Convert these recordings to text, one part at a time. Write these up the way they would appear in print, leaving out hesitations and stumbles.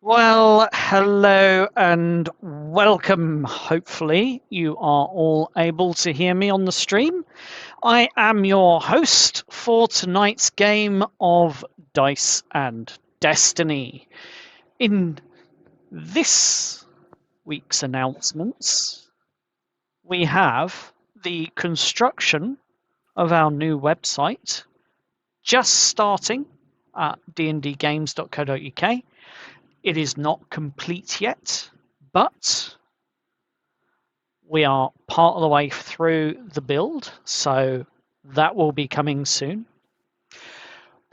Well, hello and welcome. Hopefully, you are all able to hear me on the stream. I am your host for tonight's game of Dice and Destiny. In this week's announcements, we have the construction of our new website just starting at dndgames.co.uk. It is not complete yet, but we are part of the way through the build, so that will be coming soon.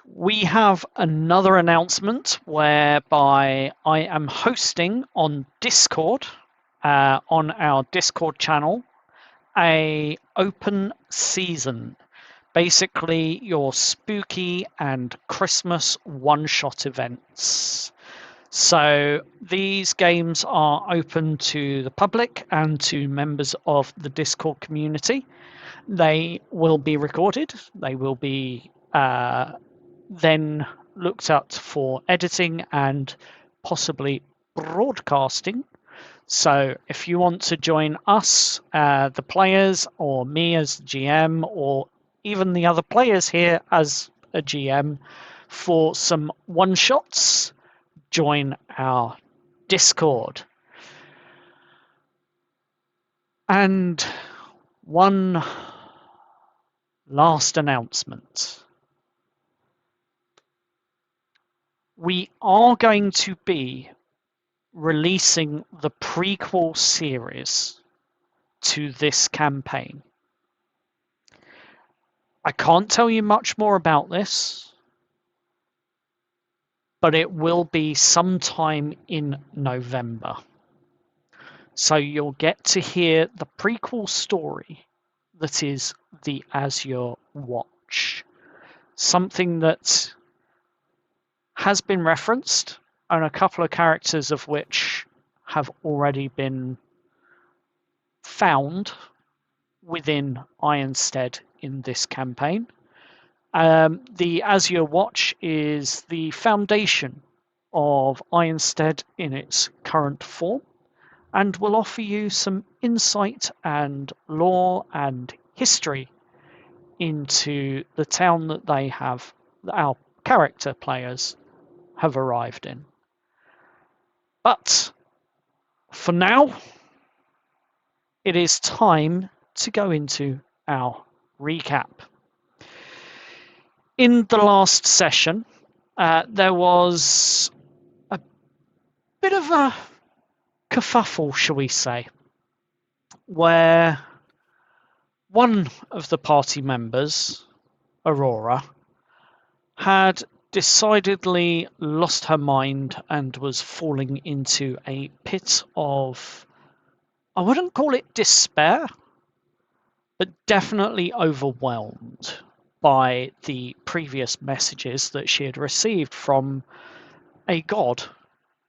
We have another announcement whereby I am hosting on Discord, on our Discord channel, a open season. Basically, your spooky and Christmas one-shot events. So these games are open to the public and to members of the Discord community. They will be recorded. They will be then looked at for editing and possibly broadcasting. So if you want to join us, the players, or me as GM, or even the other players here as a GM for some one-shots, join our Discord. And one last announcement. We are going to be releasing the prequel series to this campaign. I can't tell you much more about this, but it will be sometime in November. So you'll get to hear the prequel story that is the Azure Watch. Something that has been referenced, and a couple of characters of which have already been found within Ironstead in this campaign. The Azure Watch is the foundation of Ironstead in its current form, and will offer you some insight and lore and history into the town that our character players have arrived in. But for now, it is time to go into our recap. In the last session, there was a bit of a kerfuffle, shall we say, where one of the party members, Aurora, had decidedly lost her mind and was falling into a pit of, I wouldn't call it despair, but definitely overwhelmed by the previous messages that she had received from a god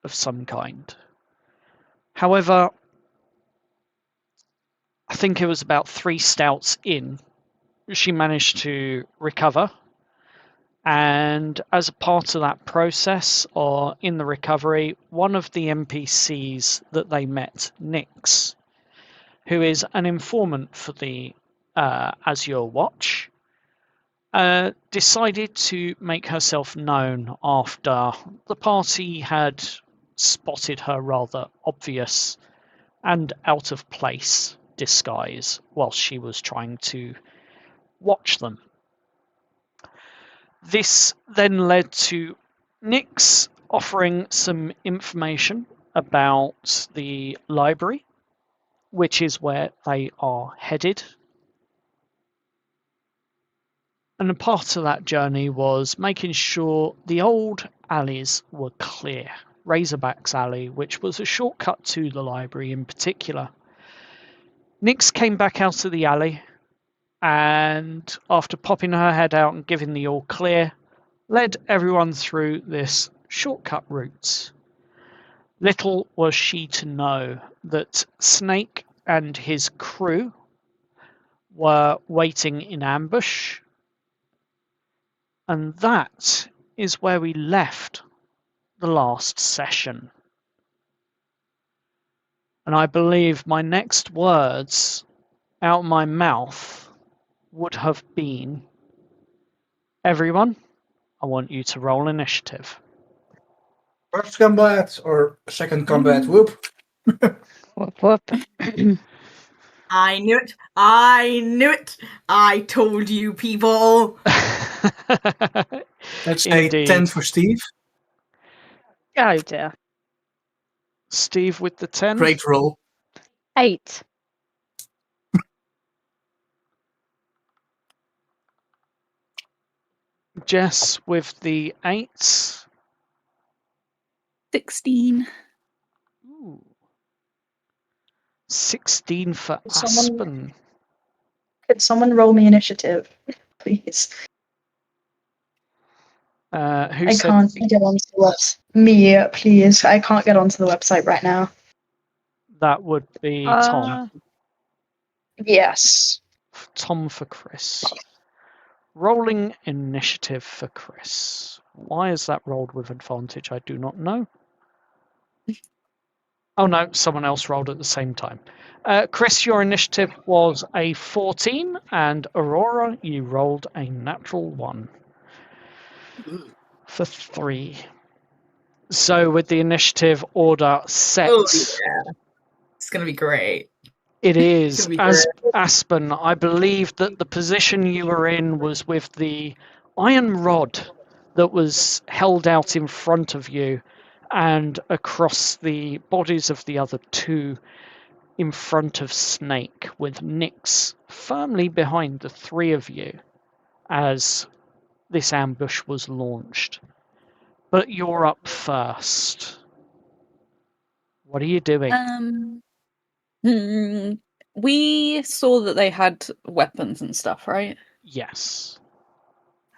of some kind. However, I think it was about 3 stouts in, she managed to recover. And as a part of that process, or in the recovery, one of the NPCs that they met, Nyx, who is an informant for the Azure Watch, decided to make herself known after the party had spotted her rather obvious and out of place disguise whilst she was trying to watch them. This then led to Nyx offering some information about the library, which is where they are headed. And a part of that journey was making sure the old alleys were clear. Razorbacks Alley, which was a shortcut to the library in particular. Nyx came back out of the alley, and after popping her head out and giving the all clear, led everyone through this shortcut route. Little was she to know that Snake and his crew were waiting in ambush, and that is where we left the last session. And I believe my next words out of my mouth would have been, everyone, I want you to roll initiative. First combat or second combat? Whoop. Whoop whoop. I knew it. I knew it. I told you, people. Let's say Indeed. 10 for Steve. Oh dear. Steve with the 10. Great roll. 8. Jess with the 8. 16. Ooh. 16 for Someone- Aspen. Could someone roll me initiative, please? Who I said can't get onto the website. Me, please. I can't get onto the website right now. that would be Tom? Yes. Tom for Chris. Rolling initiative for Chris. Why is that rolled with advantage? I do not know. Oh no, someone else rolled at the same time. Chris, your initiative was a 14, and Aurora, you rolled a natural 1 for 3. So with the initiative order set, Oh, yeah. It's going to be great. it is. Gonna be As Aspen, I believe that the position you were in was with the iron rod that was held out in front of you and across the bodies of the other two in front of Snake, with Nyx firmly behind the three of you as this ambush was launched. But you're up first. What are you doing? We saw that they had weapons and stuff, right? Yes.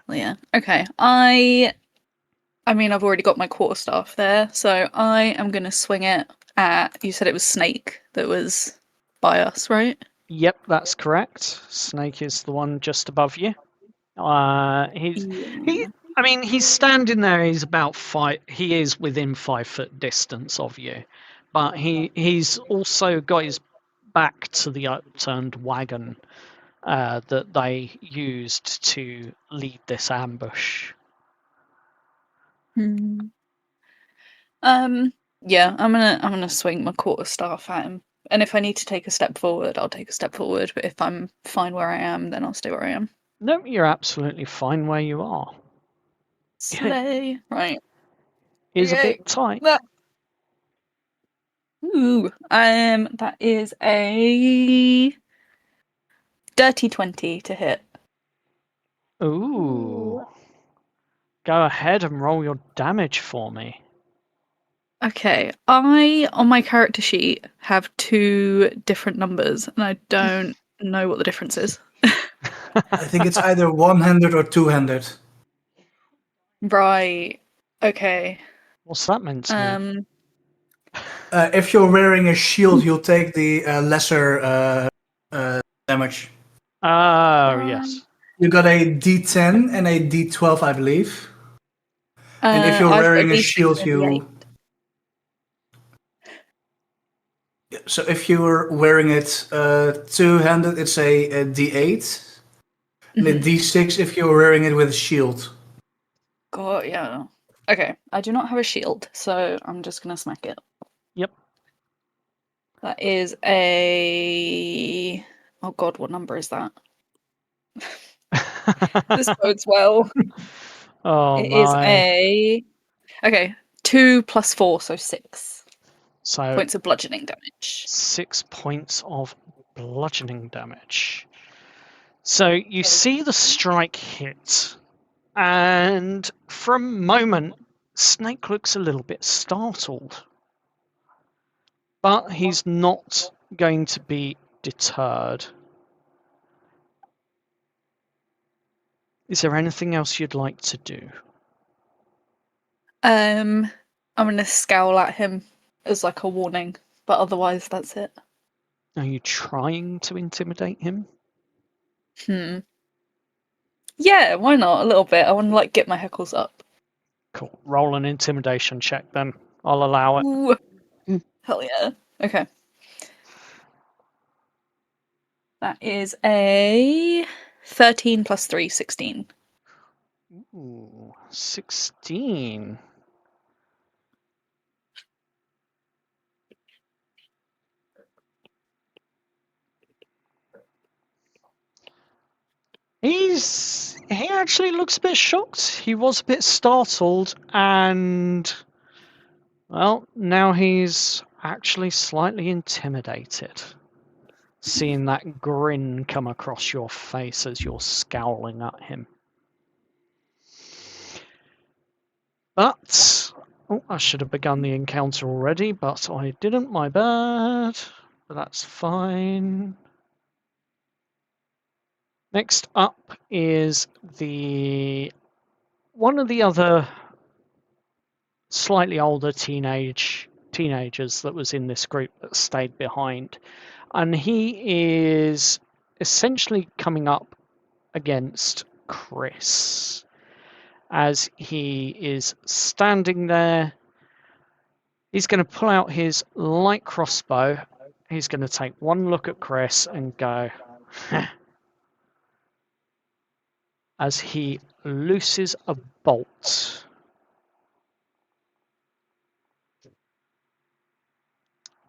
Yeah. Okay. I mean, I've already got my quarterstaff there, so I am going to swing it at. You said it was Snake that was by us, right? Yep, that's correct. Snake is the one just above you. He's standing there. He's about 5. He is within 5 foot distance of you, but he's also got his back to the upturned wagon that they used to lead this ambush. Yeah, I'm gonna swing my quarterstaff at him, and if I need to take a step forward, I'll take a step forward. But if I'm fine where I am, then I'll stay where I am. No, you're absolutely fine where you are. Slay, right? Is a Okay. bit tight. Ooh, that is a dirty 20 to hit. Ooh. Go ahead and roll your damage for me. Okay, I, on my character sheet, have 2 different numbers, and I don't know what the difference is. I think it's either one-handed or two-handed. Right, okay. What's that meant to mean? If you're wearing a shield, you'll take the lesser damage. Oh, yes. You got a D10 and a D12, I believe. And if you're I've got wearing a D6 shield, and you... So if you're wearing it two-handed, it's a D8. And a D6 if you're wearing it with a shield. God, yeah. Okay, I do not have a shield, so I'm just gonna smack it. Yep. That is a... Oh god, what number is that? This bodes well. Oh, It is my. a... Okay, 2 plus 4, so 6 So points of bludgeoning damage. 6 points of bludgeoning damage. So you see the strike hit, and for a moment, Snake looks a little bit startled. But he's not going to be deterred. Is there anything else you'd like to do? I'm gonna scowl at him as like a warning, but otherwise that's it. Are you trying to intimidate him? Yeah, why not? A little bit. I want to like get my heckles up. Cool. Roll an intimidation check then. I'll allow it. Ooh. Mm. Hell yeah. Okay. That is a 13 plus 3, 16. Ooh, 16. He actually looks a bit shocked. He was a bit startled, and well, now he's actually slightly intimidated, seeing that grin come across your face as you're scowling at him. But I should have begun the encounter already, but I didn't. My bad. But that's fine. Next up is one of the other slightly older teenagers that was in this group that stayed behind, and he is essentially coming up against Chris as he is standing there. He's going to pull out his light crossbow. He's going to take one look at Chris and go as he looses a bolt.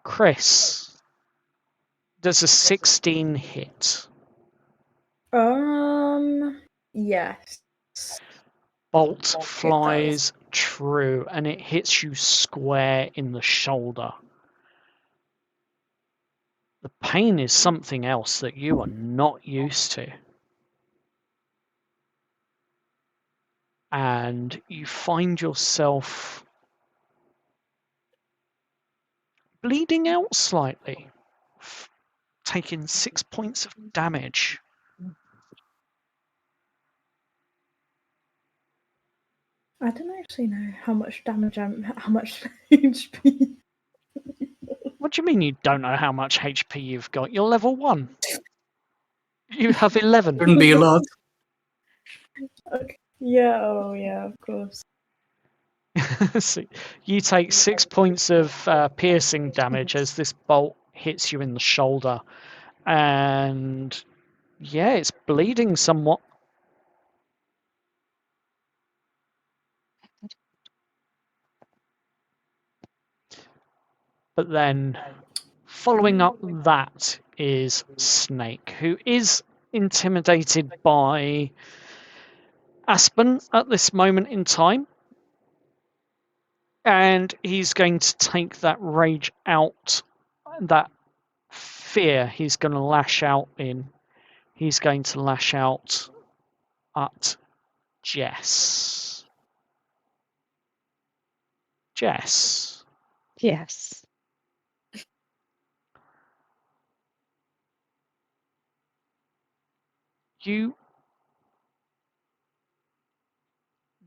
Chris, does a 16 hit? Yes. Bolt flies true and it hits you square in the shoulder. The pain is something else that you are not used to. And you find yourself bleeding out slightly, taking 6 points of damage. I don't actually know how much damage how much HP. What do you mean you don't know how much HP you've got? You're level 1. You have 11. Shouldn't be a lot. Okay. Yeah, oh yeah, of course. So you take 6 points of piercing damage as this bolt hits you in the shoulder. And yeah, it's bleeding somewhat. But then following up that is Snake, who is intimidated by Aspen at this moment in time. And he's going to take that rage out, that fear he's going to lash out in. He's going to lash out at Jess. Jess. Yes. You.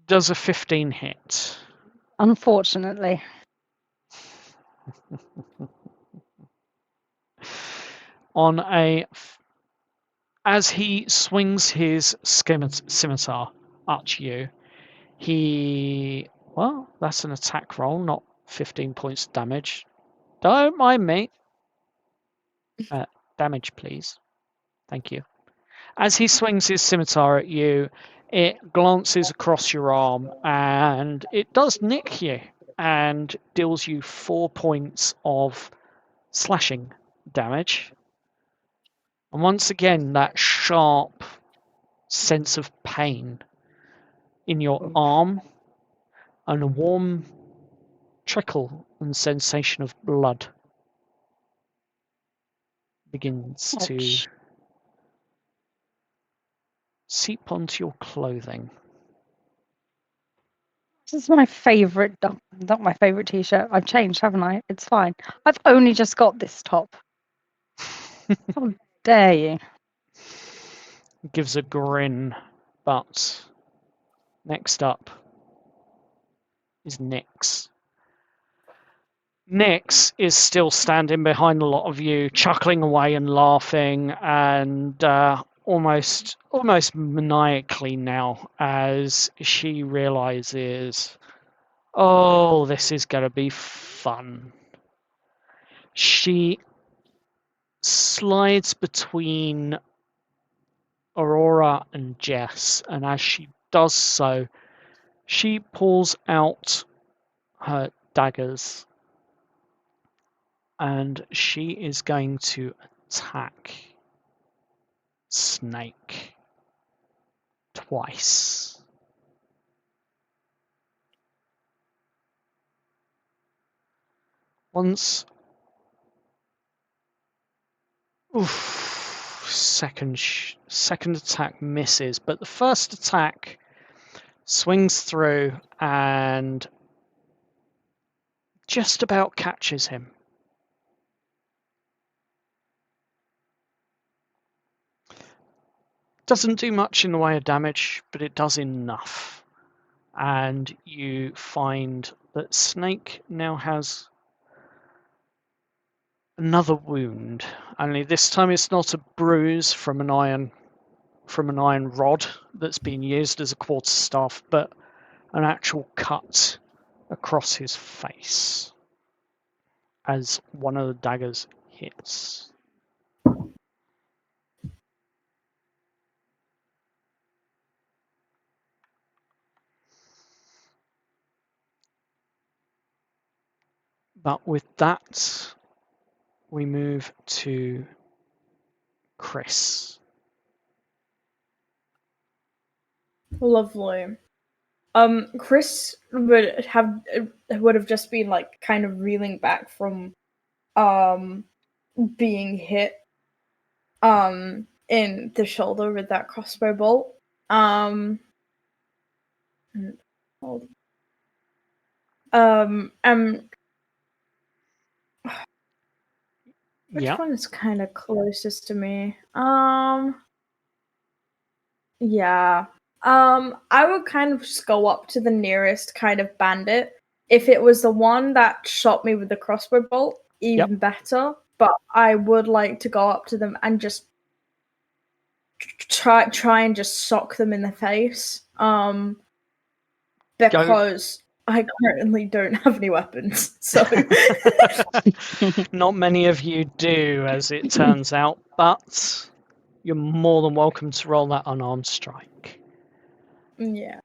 Does a 15 hit? Unfortunately. As he swings his scimitar at you, that's an attack roll, not 15 points of damage. Don't mind me. Damage, please. Thank you. As he swings his scimitar at you, it glances across your arm and it does nick you and deals you 4 points of slashing damage. And once again, that sharp sense of pain in your arm and a warm trickle and sensation of blood begins to Ouch. seep onto your clothing. This is my favourite, not my favourite t-shirt. I've changed, haven't I? It's fine. I've only just got this top. How dare you? Gives a grin, but next up is Nyx. Nyx is still standing behind a lot of you, chuckling away and laughing, and almost maniacally now as she realizes Oh, this is going to be fun. She slides between Aurora and Jess, and as she does so, she pulls out her daggers and she is going to attack Snake twice. Once. Oof, second attack misses, but the first attack swings through and just about catches him. Doesn't do much in the way of damage, but it does enough. And you find that Snake now has another wound. Only this time it's not a bruise from an iron rod that's been used as a quarterstaff, but an actual cut across his face as one of the daggers hits. But with that, we move to Chris. Lovely. Chris would have just been like kind of reeling back from being hit in the shoulder with that crossbow bolt. Which one is kind of closest to me? Yeah. I would kind of just go up to the nearest kind of bandit. If it was the one that shot me with the crossbow bolt, even better. But I would like to go up to them and just try and just sock them in the face. Because I currently don't have any weapons, so Not many of you do, as it turns out, but you're more than welcome to roll that unarmed strike. yeah.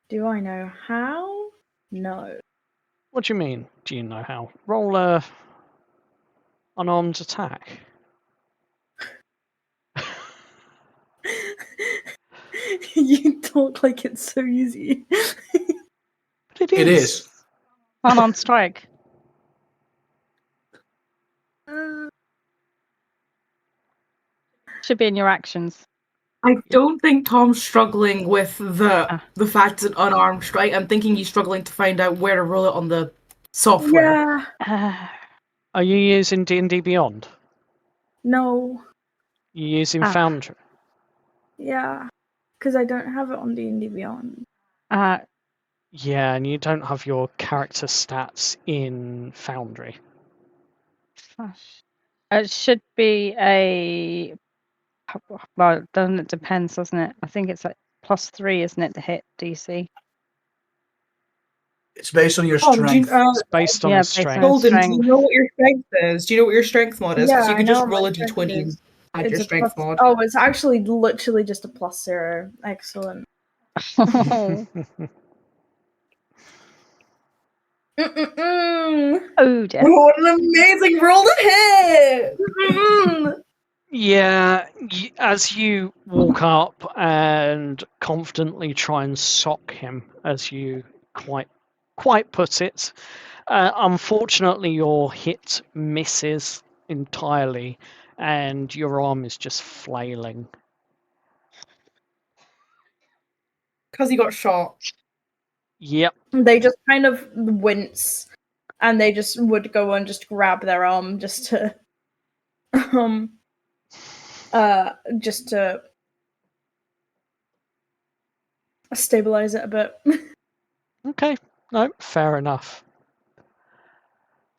Do I know how? No. What do you mean? Do you know how? Roll a unarmed attack. You talk like it's so easy. But It is. Unarmed strike. Should be in your actions. I don't think Tom's struggling with the fact it's an unarmed strike. I'm thinking he's struggling to find out where to roll it on the software. Yeah. Are you using D&D Beyond? No. You're using Foundry? Yeah. Because I don't have it on D&D Beyond. Yeah, and you don't have your character stats in Foundry. It should be a... Well, doesn't it? Depends, doesn't it? I think it's like +3, isn't it, to hit DC? It's based on your strength. It's based on strength. Golden, do you know what your strength is? Do you know what your strength mod is? Because Yeah, you can just roll a d20 and add your strength mod. Oh, it's actually literally just a +0. Excellent. Oh, dear. What an amazing roll to hit! Yeah, as you walk up and confidently try and sock him, as you quite put it, unfortunately your hit misses entirely and your arm is just flailing. Because he got shot. Yep. They just kind of wince, and they just would go and just grab their arm just to, just to stabilize it a bit. Okay, no, fair enough.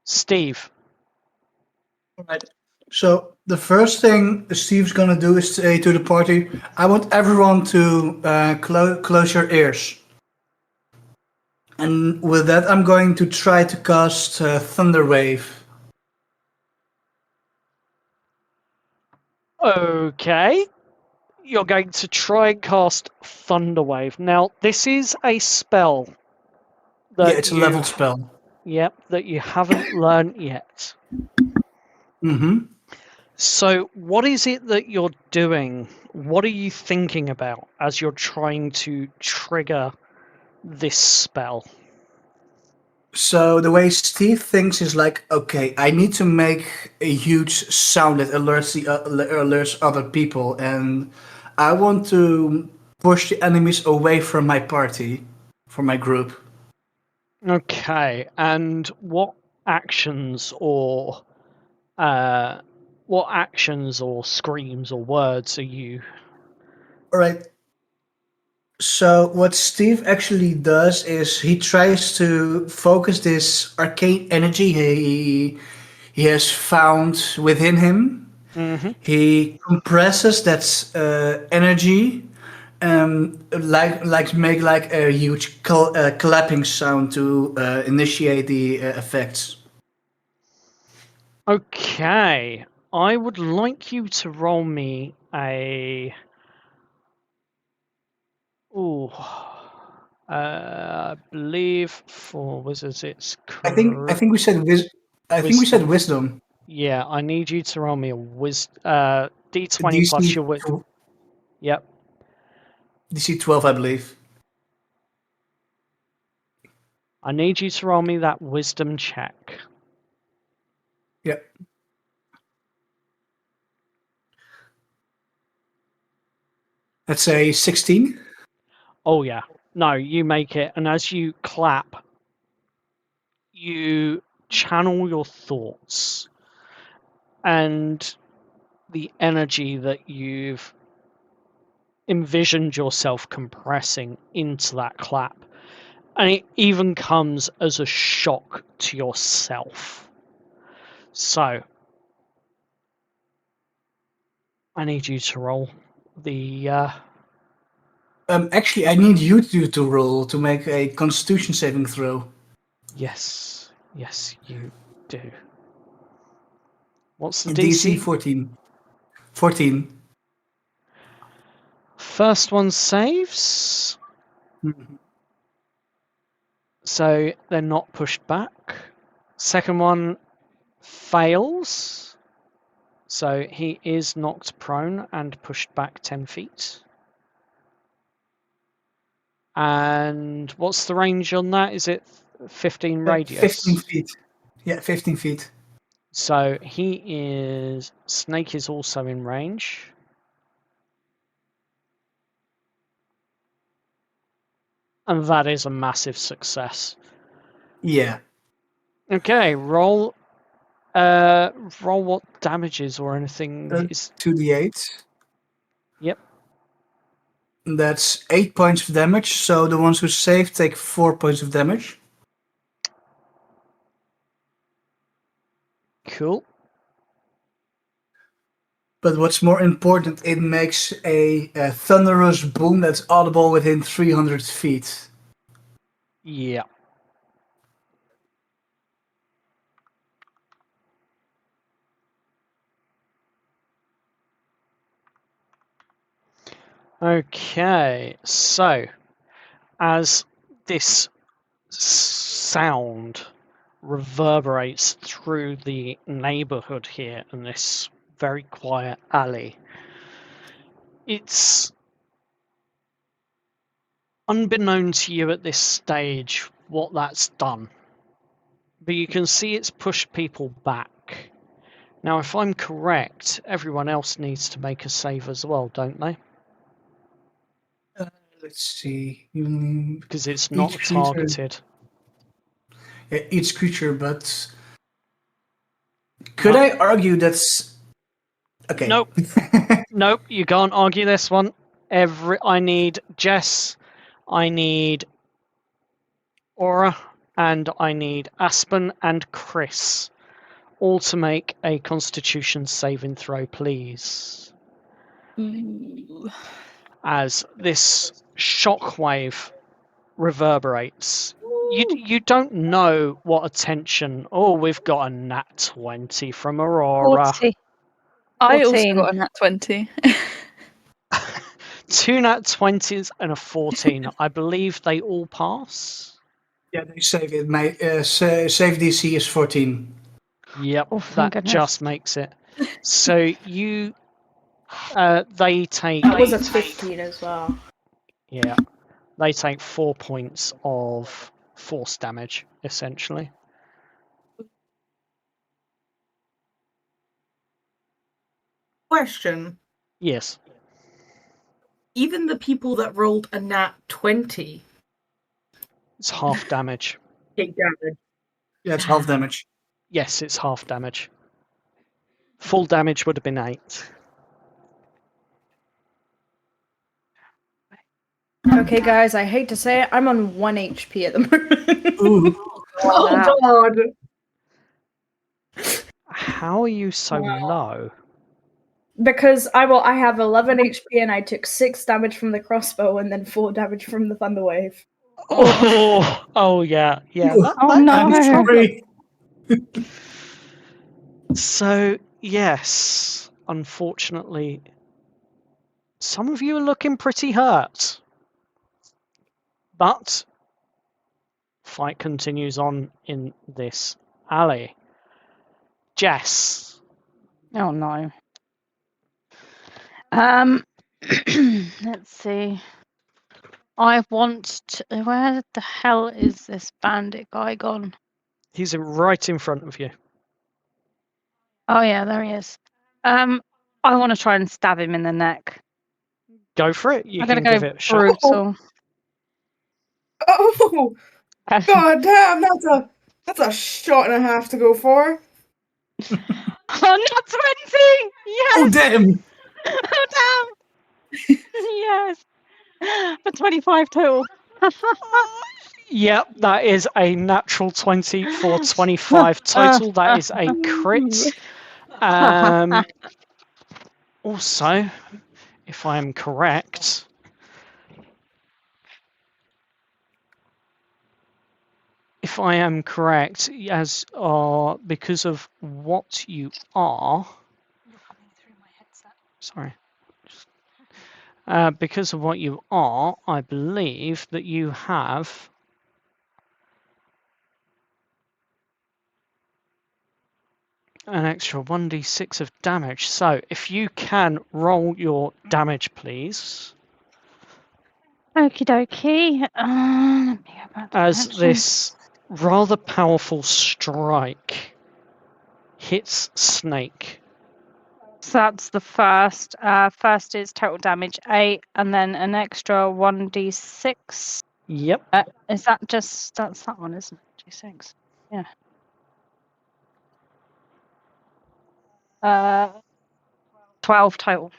Steve. Right. So the first thing Steve's gonna do is say to the party, "I want everyone to close your ears." And with that, I'm going to try to cast Thunder Wave. Okay. You're going to try and cast Thunderwave. Now, this is a spell that Yeah, it's a leveled spell. Yep, that you haven't learnt yet. Mm-hmm. So, what is it that you're doing? What are you thinking about as you're trying to trigger this spell? So the way Steve thinks is like, okay, I need to make a huge sound that alerts other people, and I want to push the enemies away from my party, from my group. Okay, and what actions or screams or words are you? All right. So what Steve actually does is he tries to focus this arcane energy he has found within him. Mm-hmm. He compresses that energy, like make like a huge clapping sound to initiate the effects. Okay, I would like you to roll me a. Ooh, I believe for wizards it's I think we said wisdom. Yeah, I need you to roll me a D20 plus DC your Yep. DC 12, I believe. I need you to roll me that wisdom check. Yeah. Let's say 16. Oh yeah. No, you make it, and as you clap, you channel your thoughts and the energy that you've envisioned yourself compressing into that clap. And it even comes as a shock to yourself. So, I need you to roll the. Actually, I need you to roll to make a Constitution saving throw. Yes, you do. What's the DC DC? 14. 14. First one saves, Mhm. so they're not pushed back. Second one fails, so he is knocked prone and pushed back 10 feet. And what's the range on that? Is it 15 radius? 15 feet. Yeah, 15 feet. So Snake is also in range. And that is a massive success. Yeah. Okay, roll what damages or anything is. 2d8. Yep. That's 8 points of damage, so the ones who save take 4 points of damage. Cool. But what's more important, it makes a thunderous boom that's audible within 300 feet. Yeah. Okay, so as this sound reverberates through the neighborhood here in this very quiet alley, it's unbeknown to you at this stage what that's done. But you can see it's pushed people back. Now, if I'm correct, everyone else needs to make a save as well, don't they? Let's see. Because it's not Each creature- targeted. Yeah, each creature, but could I argue that's okay? Nope. Nope, you can't argue this one. I need Jess, I need Aura, and I need Aspen and Chris all to make a Constitution saving throw, please. Ooh. As this shockwave reverberates. You don't know what attention. Oh, we've got a nat 20 from Aurora. 40. I also 14. got a nat 20. 2 nat 20s and a 14. I believe they all pass. Yeah, they save it. My save DC is 14. Yep, Oh, thank that goodness. just makes it. So you, they take. That was a 15 as well. Yeah, they take 4 points of force damage, essentially. Question. Yes. Even the people that rolled a nat 20 It's half damage. take damage. Yeah, it's half damage. Yes, it's half damage. Full damage would have been 8. Okay, guys, I hate to say it, I'm on 1 HP at the moment. Ooh. Oh god! How are you so low? Because I have 11 HP and I took 6 damage from the crossbow and then 4 damage from the thunderwave. Oh yeah. That, Oh, that no. can be I'm troubling. sorry. So yes, unfortunately, some of you are looking pretty hurt. But fight continues on in this alley. Jess. Oh no. Let's see. I want to. Where the hell is this bandit guy gone? He's right in front of you. Oh yeah, there he is. I want to try and stab him in the neck. Go for it. You I'm can gonna give go it a shot. brutal. Oh! God damn, that's a shot and a half to go for. Oh, not 20! Yes! Oh, damn. Oh, damn! Yes! For 25 total. Yep, that is a natural 20 for 25 total. That is a crit. Also, if I am correct, as because of what you are, sorry, because of what you are, I believe that you have an extra 1d6 of damage. So if you can roll your damage, please. Okie dokie. Let me go back to As action. this rather powerful strike hits Snake. So that's the first. First is total damage 8, and then an extra 1d6. Yep. Is that just that's that one, isn't it? D6. Yeah. 12 total.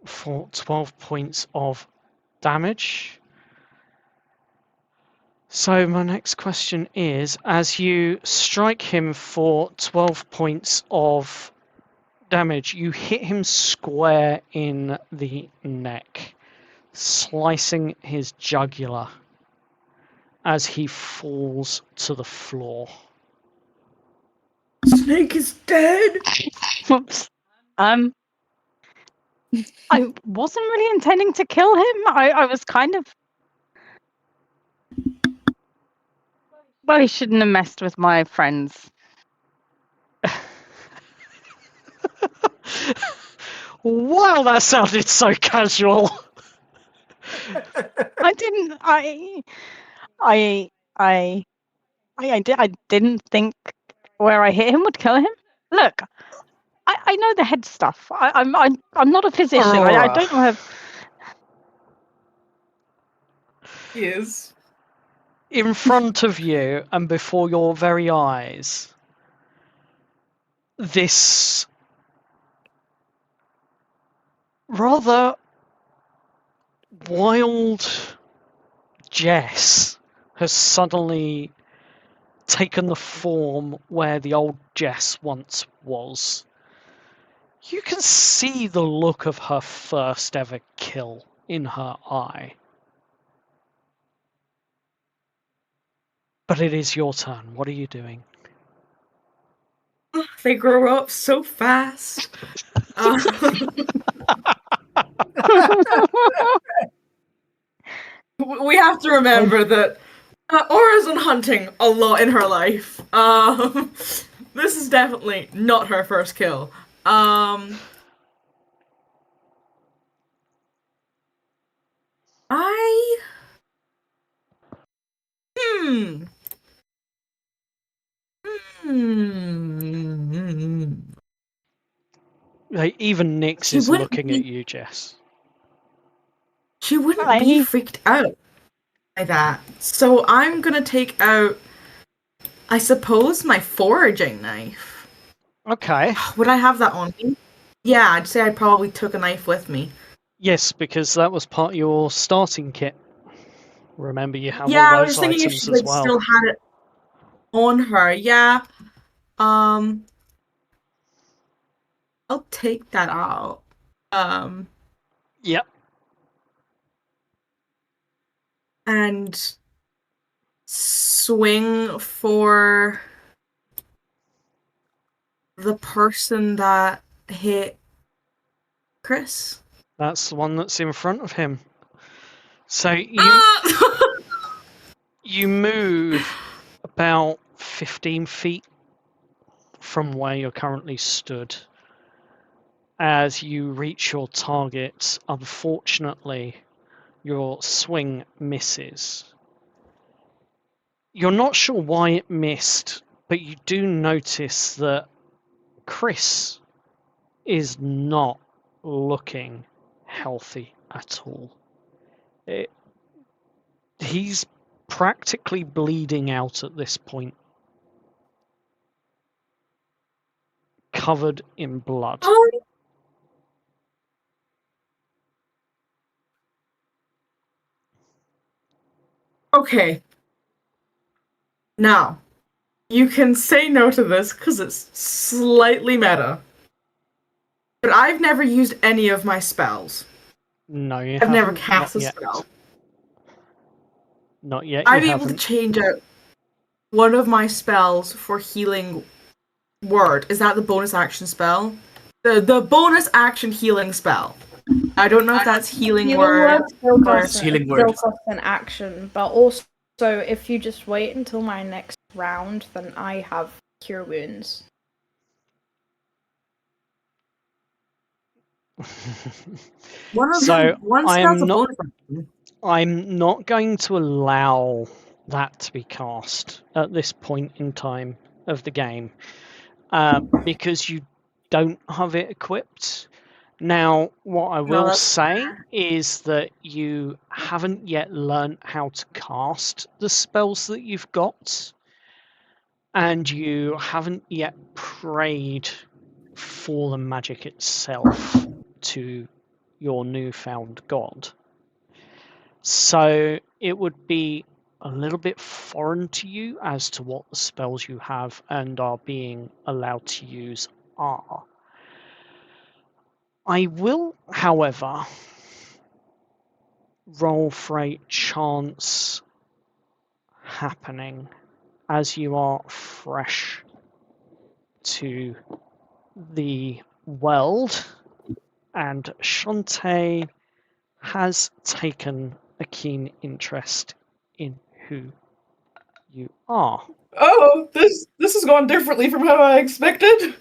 For 12 points of damage. So my next question is, as you strike him for 12 points of damage, you hit him square in the neck, slicing his jugular as he falls to the floor. Snake is dead! Whoops. I wasn't really intending to kill him. I was kind of. Well, he shouldn't have messed with my friends. Wow, that sounded so casual. I didn't. I didn't think where I hit him would kill him. Look, I know the head stuff. I'm not a physician. I don't know how. He is. In front of you and before your very eyes, this rather wild Jess has suddenly taken the form where the old Jess once was. You can see the look of her first ever kill in her eye. But it is your turn. What are you doing? They grow up so fast. We have to remember that Aura's on hunting a lot in her life. This is definitely not her first kill. Hmm. Like, even Nyx She is wouldn't looking be- at you, Jess. She wouldn't Hi. be freaked out by that. So I'm gonna take out, I suppose, my foraging knife. Okay. Would I have that on me? Yeah, I'd say I probably took a knife with me. Yes, because that was part of your starting kit. Remember, you have Yeah, all I was those just thinking if items she as like well. still had it on her. Yeah. I'll take that out. Yep. And swing for the person that hit Chris. That's the one that's in front of him. So you move about 15 feet from where you're currently stood. As you reach your target, unfortunately, your swing misses. You're not sure why it missed, but you do notice that Chris is not looking healthy at all. He's practically bleeding out at this point, covered in blood. Okay. Now, you can say no to this because it's slightly meta. But I've never used any of my spells. No, you I've never haven't. cast Not a yet. spell. Not yet. I'm you able to haven't. change out one of my spells for healing word. Is that the bonus action spell? The bonus action healing spell. I don't know if that's healing word. still or- costs, Healing still word. costs an action, but also if you just wait until my next round, then I have cure wounds. One of So one I'm spell's a not. bonus action. I'm not going to allow that to be cast at this point in time of the game, because you don't have it equipped. Now, what I will that's say is that you haven't yet learnt how to cast the spells that you've got, and you haven't yet prayed for the magic itself to your newfound god. So it would be a little bit foreign to you as to what the spells you have and are being allowed to use are. I will, however, roll for a chance happening as you are fresh to the world, and Shantae has taken a keen interest in who you are. Oh, this has gone differently from how I expected.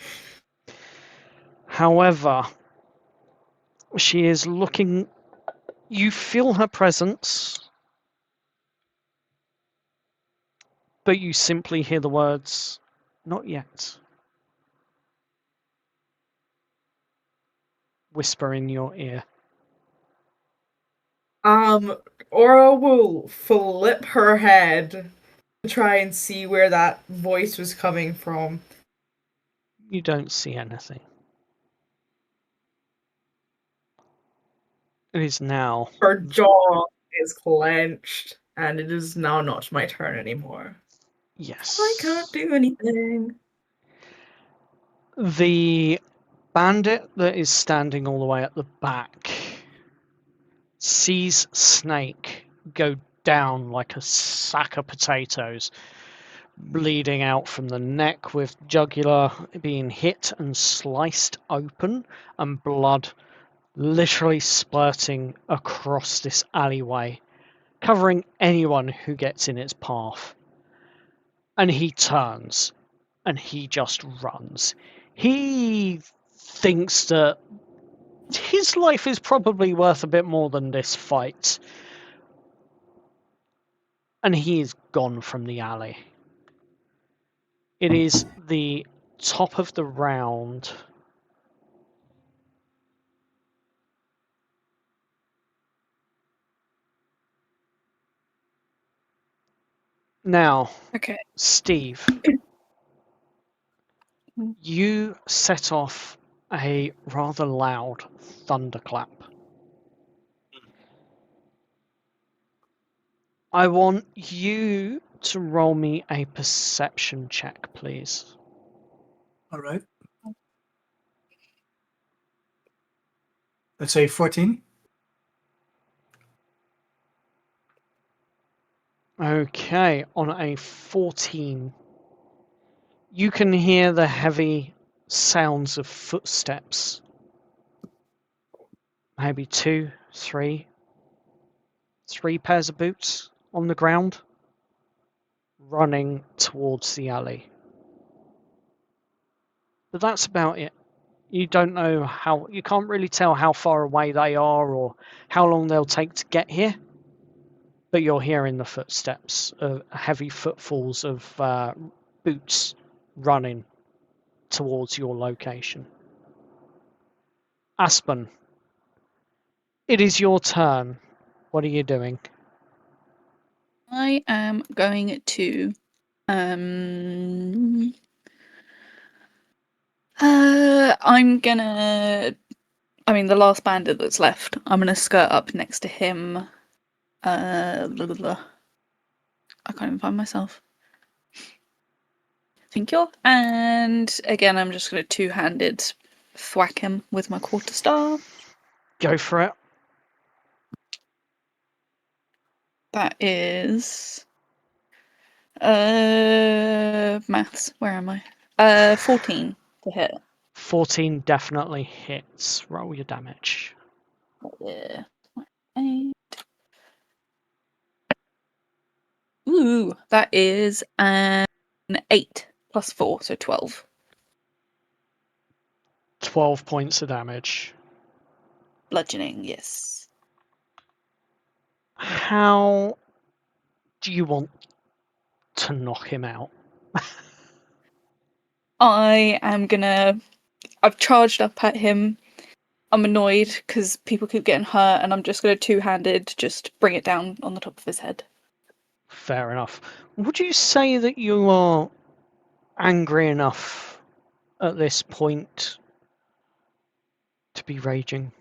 However, she is looking. You feel her presence, but you simply hear the words, "Not yet," whisper in your ear. Aura will flip her head to try and see where that voice was coming from. You don't see anything. It is now. Her jaw is clenched, and it is now not my turn anymore. Yes. I can't do anything. The bandit that is standing all the way at the back sees Snake go down like a sack of potatoes, bleeding out from the neck, with jugular being hit and sliced open, and blood literally spurting across this alleyway, covering anyone who gets in its path. And he turns and he just runs. He thinks that his life is probably worth a bit more than this fight. And he is gone from the alley. It is the top of the round. Now, Okay. Steve, you set off a rather loud thunderclap. I want you to roll me a perception check, please. All right. Let's say 14. Okay, on a 14, you can hear the heavy sounds of footsteps. Maybe three pairs of boots on the ground, running towards the alley. But that's about it. You don't know you can't really tell how far away they are or how long they'll take to get here. But you're hearing the footsteps, heavy footfalls of boots running towards your location. Aspen, it is your turn. What are you doing? I am going to I'm gonna the last bandit that's left, I'm gonna skirt up next to him. Blah, blah, blah. I can't even find myself. Thank you. And again, I'm just gonna two-handed thwack him with my quarterstaff. Go for it. That is maths. Where am I? 14 to hit. 14 definitely hits. Roll your damage. Yeah. 8. Ooh, that is an 8 plus 4, so 12. 12 points of damage. Bludgeoning, yes. How do you want to knock him out? I've charged up at him. I'm annoyed because people keep getting hurt, and I'm just gonna two-handed just bring it down on the top of his head. Fair enough. Would you say that you are angry enough at this point to be raging?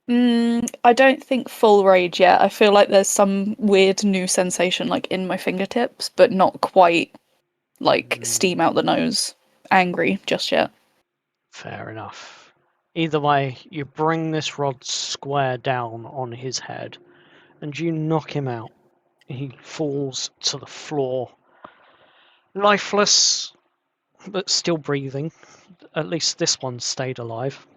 I don't think full rage yet. I feel like there's some weird new sensation like in my fingertips, but not quite like steam out the nose. Angry just yet. Fair enough. Either way, you bring this rod square down on his head and you knock him out. He falls to the floor, lifeless, but still breathing. At least this one stayed alive.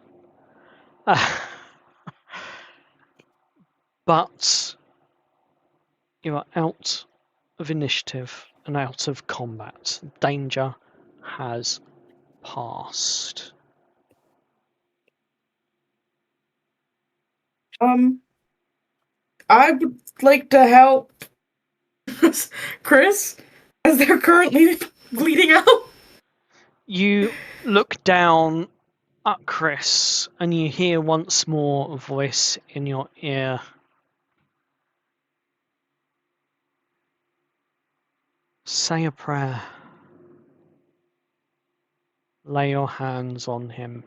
But you are out of initiative and out of combat. Danger has passed. I would like to help Chris, as they're currently bleeding out. You look down at Chris and you hear once more a voice in your ear. Say a prayer. Lay your hands on him.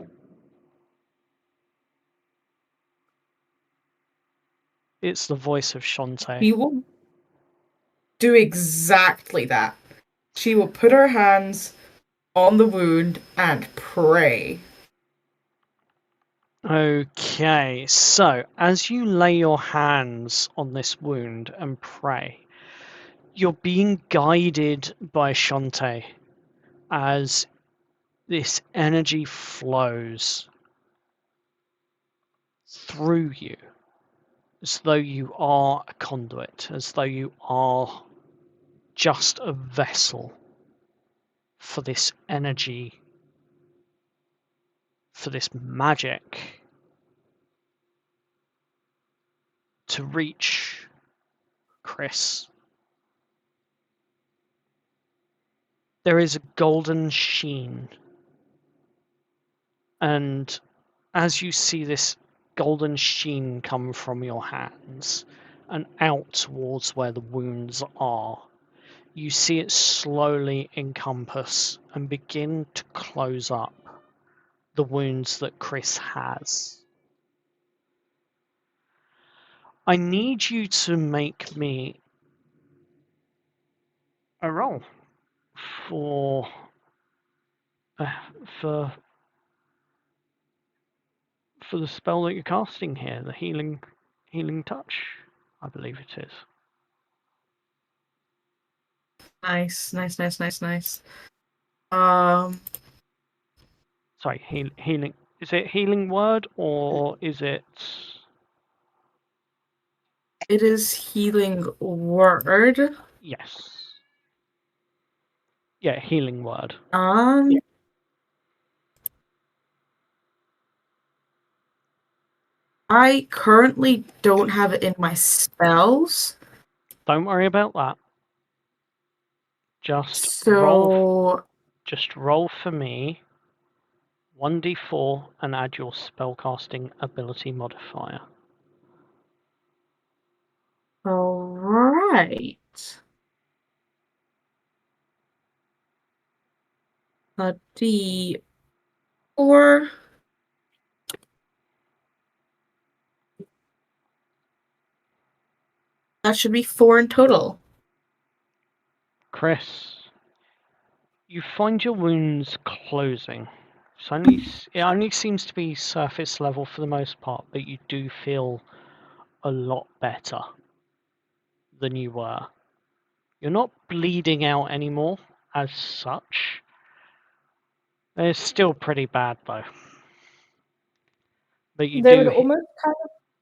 It's the voice of Shantae. do exactly that. She will put her hands on the wound and pray. Okay, so as you lay your hands on this wound and pray, you're being guided by Shantae as this energy flows through you, as though you are a conduit, as though you are just a vessel for this energy, for this magic to reach Chris. There is a golden sheen, and as you see this golden sheen come from your hands and out towards where the wounds are, you see it slowly encompass and begin to close up the wounds that Chris has. I need you to make me a roll for for the spell that you're casting here, the healing touch, I believe it is. Nice. Sorry, healing. Is it healing word or is it? It is healing word. Yes. Yeah, healing word. I currently don't have it in my spells. Don't worry about that. Just roll for me 1d4 and add your spellcasting ability modifier. Alright. A D4. That should be 4 in total. Chris, you find your wounds closing. It only seems to be surface level for the most part, but you do feel a lot better than you were. You're not bleeding out anymore as such. It's still pretty bad though. But they would almost kind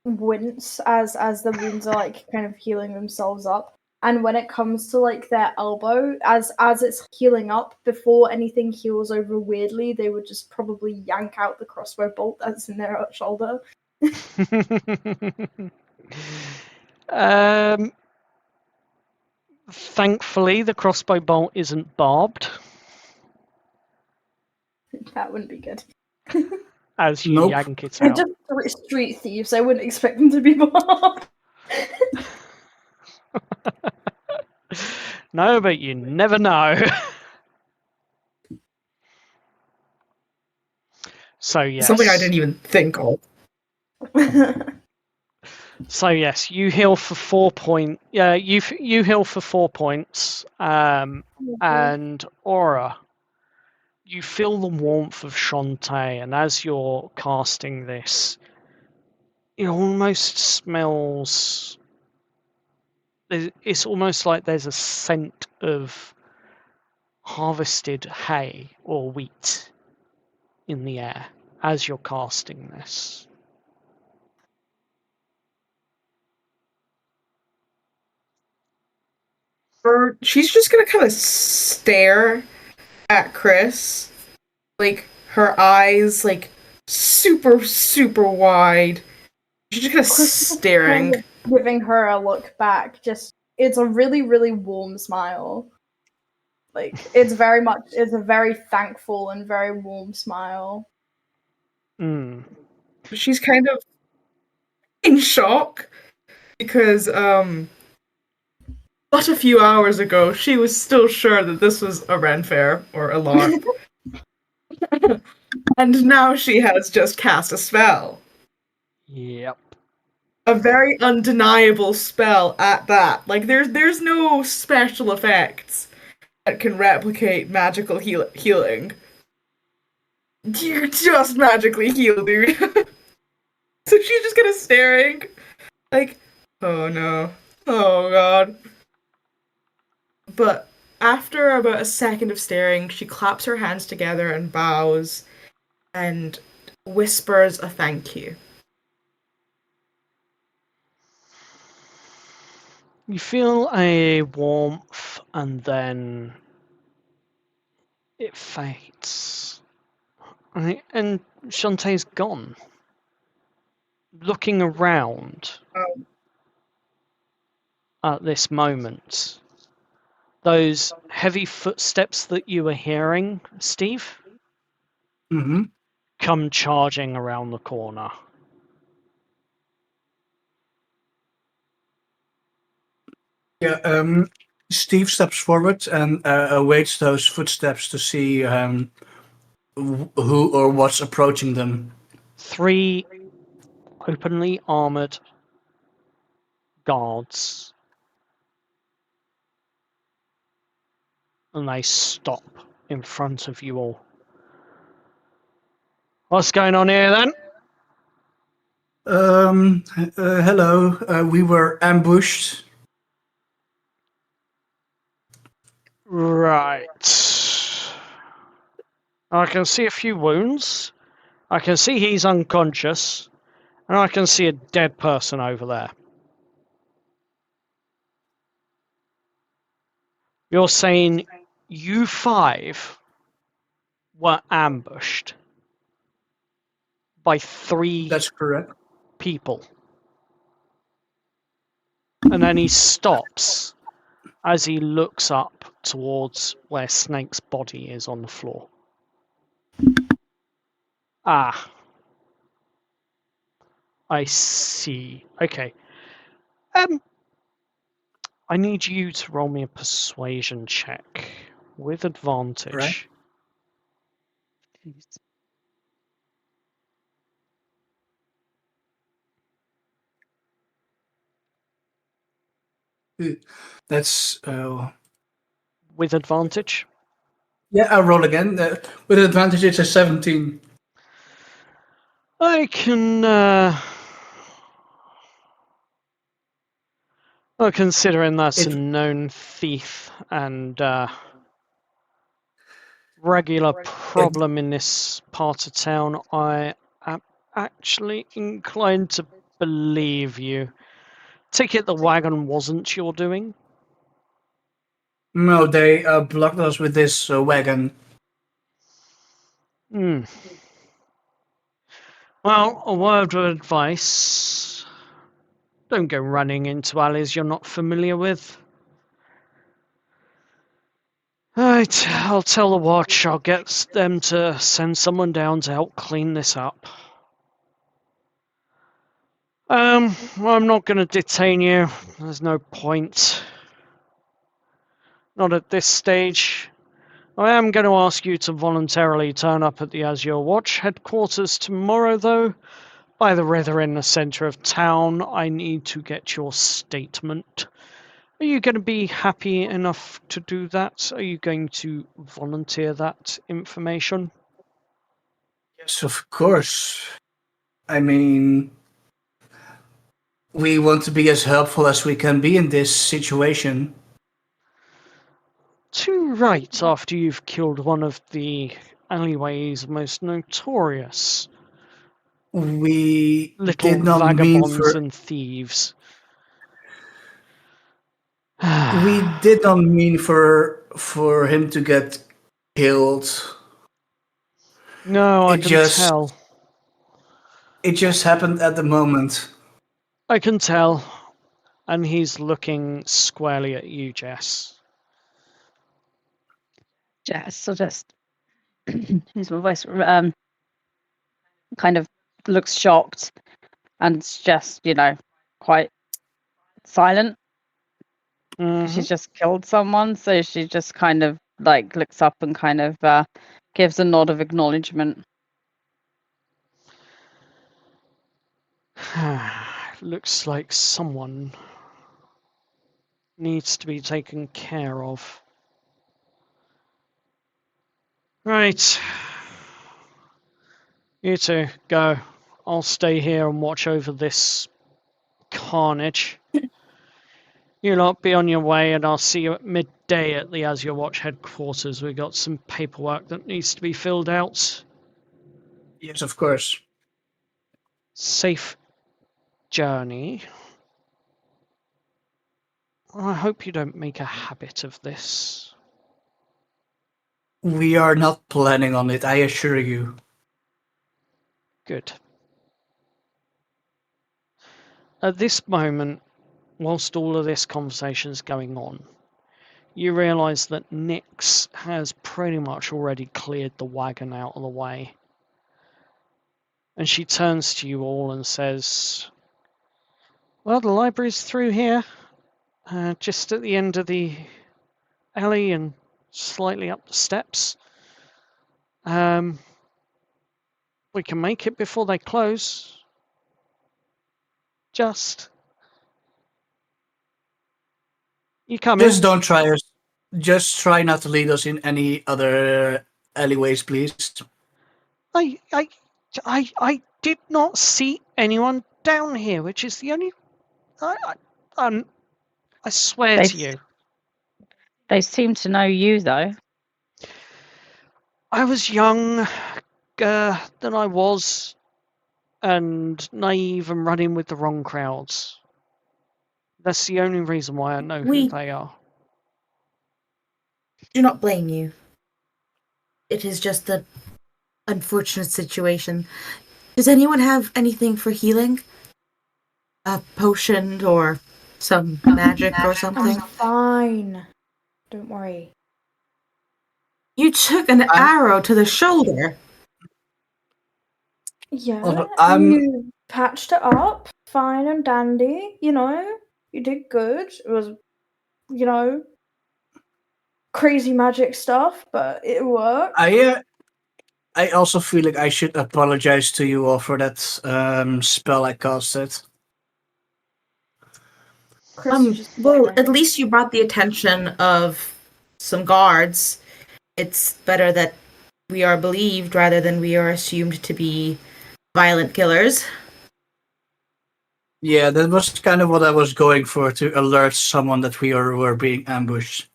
of wince as the wounds are like kind of healing themselves up. And when it comes to like their elbow, as it's healing up, before anything heals over weirdly, they would just probably yank out the crossbow bolt that's in their shoulder. Thankfully, the crossbow bolt isn't barbed. That wouldn't be good. As you yank it out. They're just street thieves. I wouldn't expect them to be barbed. No, but you never know. So yes. Something I didn't even think of. So yes, you heal for 4 points. Yeah, you heal for 4 points. And Aura, you feel the warmth of Shantae, and as you're casting this, it almost smells. It's almost like there's a scent of harvested hay or wheat in the air as you're casting this. She's just gonna kind of stare at Chris, like her eyes like super wide. She's just kind of staring, kind of giving her a look back. It's a really warm smile. Like it's a very thankful and very warm smile. She's kind of in shock because but a few hours ago, she was still sure that this was a Ren Fair or a LARP. And now she has just cast a spell. Yep. a very undeniable spell at that. Like there's no special effects that can replicate magical healing. You just magically heal, dude. So she's just kind of staring, like, oh no, oh god. But after about a second of staring, she claps her hands together and bows and whispers a thank you. You feel a warmth and then it fades. And Shantae's gone. Looking around at this moment, those heavy footsteps that you were hearing, Steve, Mm-hmm. come charging around the corner. Yeah, Steve steps forward and awaits those footsteps to see who or what's approaching them. 3 openly armored guards. And they stop in front of you all. What's going on here then? Hello, we were ambushed. Right. I can see a few wounds. I can see he's unconscious. And I can see a dead person over there. You're saying you 5 were ambushed by 3 That's correct. people. And then he stops as he looks up towards where Snake's body is on the floor. Ah. I see. Okay. I need you to roll me a persuasion check with advantage. Right. That's With advantage? yeah. I'll roll again. With advantage, it's a 17. I can. Well, considering that's a known thief and regular problem in this part of town, I am actually inclined to believe you. Take it the wagon wasn't your doing? No, they blocked us with this wagon. Hmm. Well, a word of advice. Don't go running into alleys you're not familiar with. Right, I'll tell the watch. I'll get them to send someone down to help clean this up. I'm not going to detain you. There's no point. Not at this stage. I am going to ask you to voluntarily turn up at the Azure Watch headquarters tomorrow, though. By the river in the centre of town, I need to get your statement. Are you going to be happy enough to do that? Are you going to volunteer that information? Yes, of course. I mean, we want to be as helpful as we can be in this situation. Too right after you've killed one of the alleyway's most notorious We little did not mean vagabonds for. and thieves. We did not mean for him to get killed. No, I can tell. It just happened at the moment. I can tell. And he's looking squarely at you, Jess. Jess, I'll just use my voice. Kind of looks shocked and it's just, quite silent. Mhm. She's just killed someone, so she just kind of looks up and kind of gives a nod of acknowledgement. Looks like someone needs to be taken care of. Right. You two, go. I'll stay here and watch over this carnage. You lot be on your way, and I'll see you at midday at the Azure Watch headquarters. We've got some paperwork that needs to be filled out. Yes, of course. Safe journey. I hope you don't make a habit of this. We are not planning on it, I assure you. Good. At this moment, whilst all of this conversation is going on, you realise that Nyx has pretty much already cleared the wagon out of the way. And she turns to you all and says, well, the library's through here, just at the end of the alley and slightly up the steps. We can make it before they close. Just. You come in. Just don't try us. Just try not to lead us in any other alleyways, please. I did not see anyone down here, which is the only. I swear to you. They seem to know you, though. I was younger than I was, and naive and running with the wrong crowds. That's the only reason why I know who they are. Do not blame you. It is just an unfortunate situation. Does anyone have anything for healing? A potion or some magic or something? I'm fine. Don't worry. You took an arrow to the shoulder. Yeah, I'm- you patched it up, fine and dandy. You know, you did good. It was, you know, crazy magic stuff, but it worked. I also feel like I should apologize to you all for that spell I casted. Chris, you just Well, went at least you brought the attention of some guards. It's better that we are believed rather than we are assumed to be violent killers. Yeah, that was kind of what I was going for, to alert someone that we were being ambushed.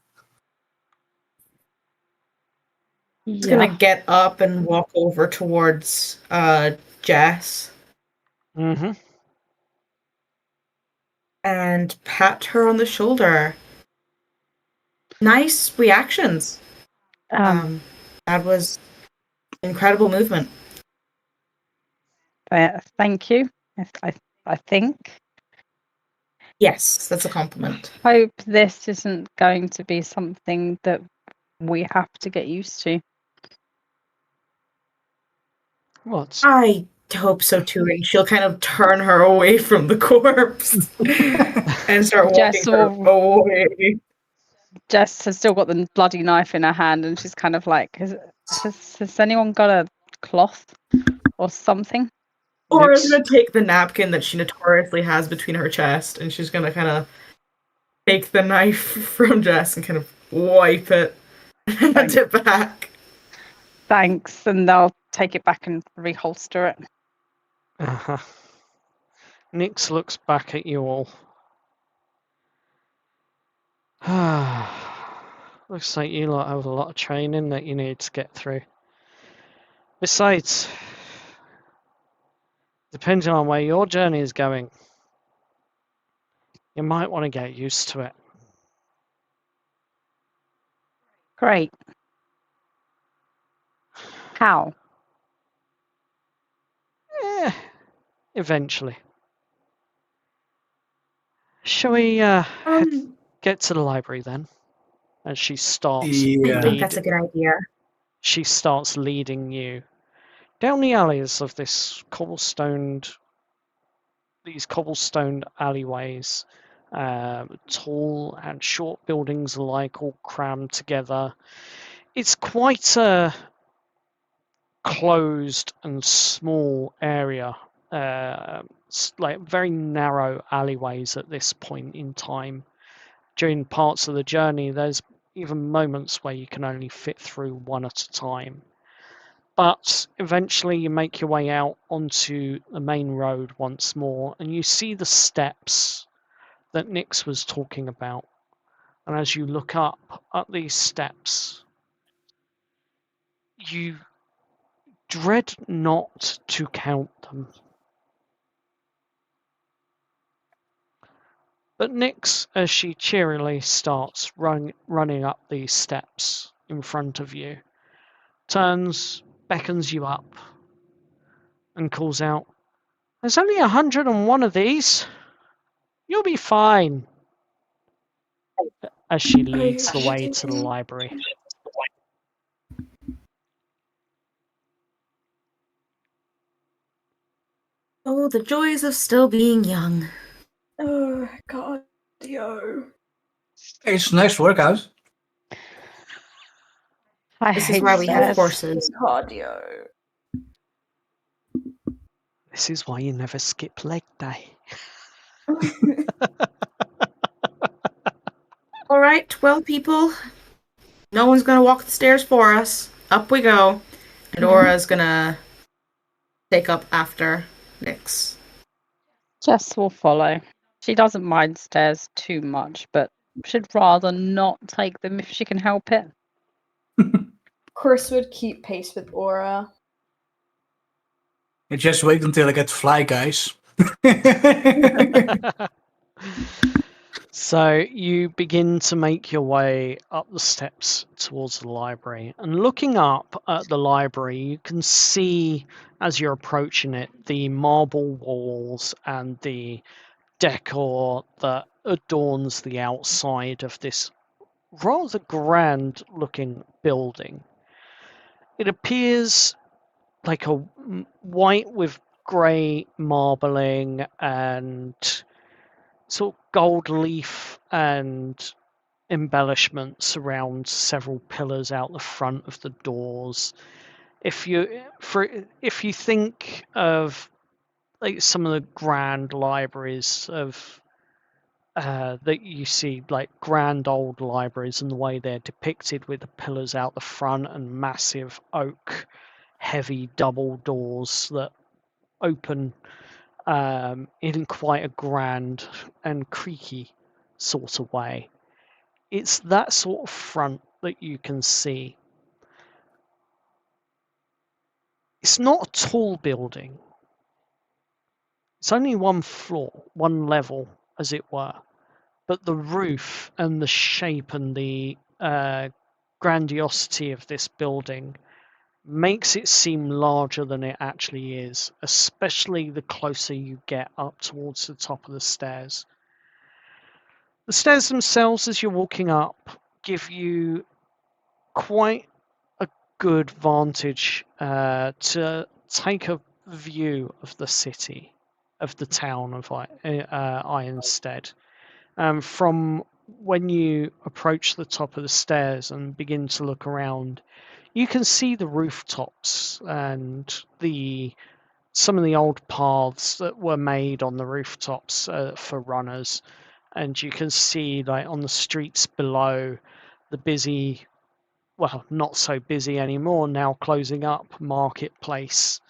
He's gonna get up and walk over towards Jess Mm-hmm. and pat her on the shoulder. Nice reactions. That was incredible movement. Thank you. I think. Yes, that's a compliment. Hope this isn't going to be something that we have to get used to. What? I hope so too, and she'll kind of turn her away from the corpse and start walking Jess her will- away. Jess has still got the bloody knife in her hand, and she's kind of like, has anyone got a cloth or something? Or is Nyx. gonna take the napkin that she notoriously has between her chest, and she's gonna kind of take the knife from Jess and kind of wipe it and hand it back. Thanks, and they'll take it back and reholster it. Uh-huh. Nyx looks back at you all. Looks like you lot have a lot of training that you need to get through. Besides, depending on where your journey is going, you might want to get used to it. Great. How? Eventually. Shall we get to the library then? And she starts. Yeah. I think that's a good idea. She starts leading you down the alleys of these cobblestone alleyways, tall and short buildings alike, all crammed together. It's quite a closed and small area, like very narrow alleyways at this point in time. During parts of the journey, there's even moments where you can only fit through one at a time. But eventually you make your way out onto the main road once more, and you see the steps that Nix was talking about. And as you look up at these steps, you dread not to count them. But Nix, as she cheerily starts running up these steps in front of you, turns, beckons you up, and calls out, "There's only 101 of these. You'll be fine," as she leads the way to the library. Oh, the joys of still being young. Oh, God, yo. It's a nice workout. I This is hate why we have stairs. horses. Cardio. This is why you never skip leg day. All right, 12 people. No one's gonna walk the stairs for us. Up we go. And Aura's gonna take up after Nyx. Jess will follow. She doesn't mind stairs too much, but she'd rather not take them if she can help it. Chris would keep pace with Aura. You just wait until I get to fly, guys. So you begin to make your way up the steps towards the library. And looking up at the library, you can see, as you're approaching it, the marble walls and the decor that adorns the outside of this rather grand looking building. It appears like a white with grey marbling and sort of gold leaf and embellishments around several pillars out the front of the doors. If you think of like some of the grand libraries of that you see, like grand old libraries, and the way they're depicted with the pillars out the front and massive oak heavy double doors that open in quite a grand and creaky sort of way. It's that sort of front that you can see. It's not a tall building. It's only one floor, one level, as it were. But the roof and the shape and the grandiosity of this building makes it seem larger than it actually is, especially the closer you get up towards the top of the stairs. The stairs themselves, as you're walking up, give you quite a good vantage to take a view of the city, of the town of Ironstead. From when you approach the top of the stairs and begin to look around, you can see the rooftops and some of the old paths that were made on the rooftops for runners, and you can see, like, on the streets below, the busy, well, not so busy anymore now, closing up marketplace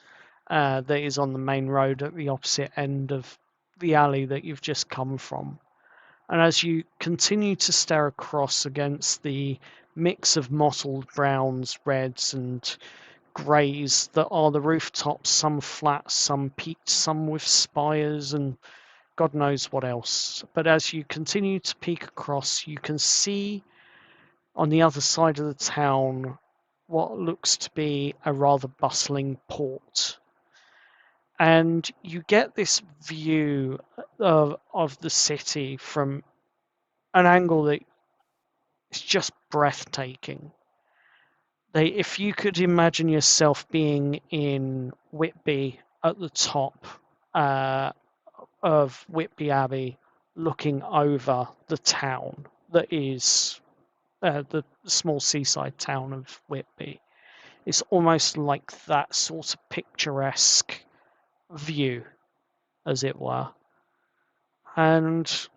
that is on the main road at the opposite end of the alley that you've just come from. And as you continue to stare across against the mix of mottled browns, reds, and greys that are the rooftops, some flat, some peaked, some with spires, and God knows what else. But as you continue to peek across, you can see on the other side of the town what looks to be a rather bustling port. And you get this view of the city from an angle that is just breathtaking. If you could imagine yourself being in Whitby at the top of Whitby Abbey, looking over the town that is the small seaside town of Whitby, it's almost like that sort of picturesque view as it were. And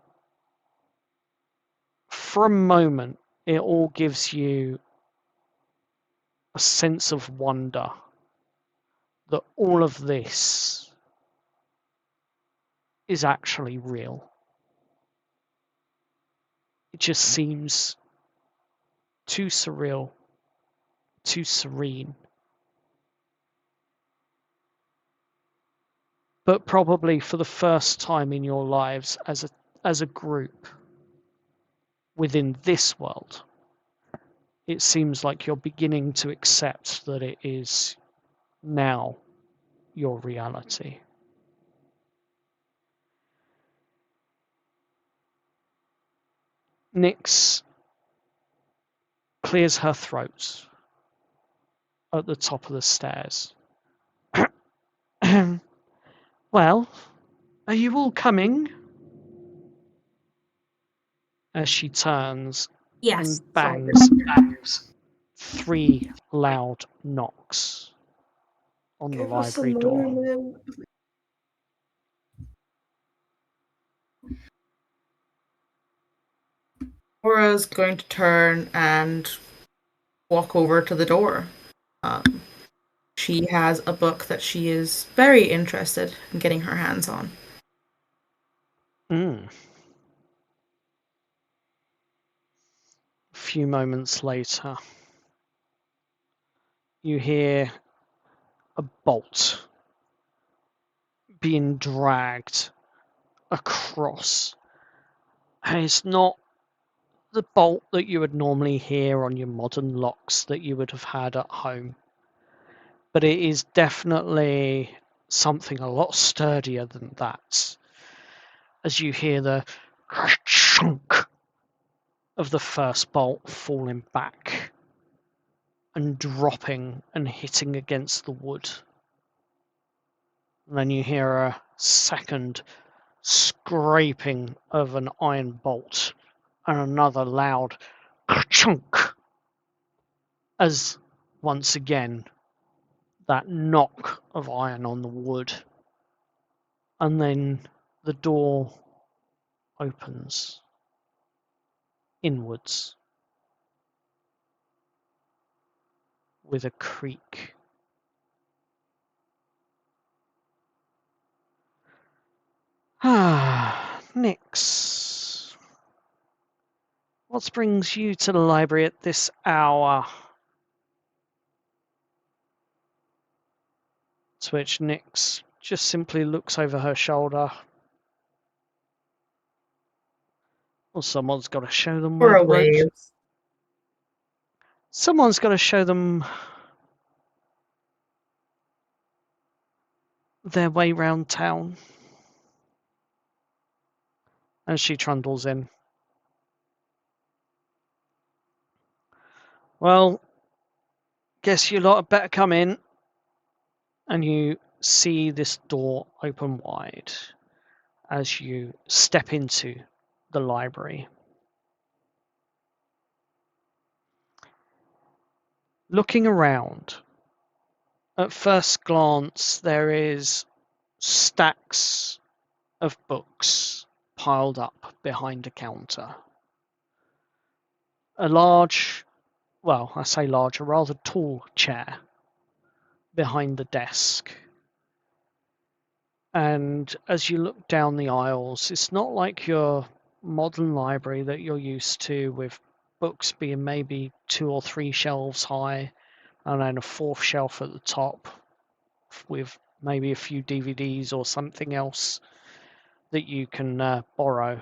for a moment, it all gives you a sense of wonder that all of this is actually real. It just seems too surreal, too serene. But probably for the first time in your lives as a group within this world, it seems like you're beginning to accept that it is now your reality. Nyx clears her throat at the top of the stairs. Well, are you all coming? As she turns Yes. and bangs 3 loud knocks on the Give us a library door. moment. Aura's going to turn and walk over to the door. She has a book that she is very interested in getting her hands on. A few moments later, you hear a bolt being dragged across. And it's not the bolt that you would normally hear on your modern locks that you would have had at home. But it is definitely something a lot sturdier than that. As you hear the chunk of the first bolt falling back and dropping and hitting against the wood. And then you hear a second scraping of an iron bolt and another loud chunk as once again that knock of iron on the wood. And then the door opens inwards with a creak. Nyx, what brings you to the library at this hour? To which Nyx just simply looks over her shoulder. Well, someone's got to show them where Aura the road. waves. Someone's got to show them their way round town. And she trundles in. Well, guess you lot had better come in. And you see this door open wide as you step into the library. Looking around, at first glance, there is stacks of books piled up behind a counter. A large, well, I say large, a rather tall chair behind the desk. And as you look down the aisles, it's not like your modern library that you're used to, with books being maybe 2 or 3 shelves high and then a 4th shelf at the top with maybe a few DVDs or something else that you can borrow.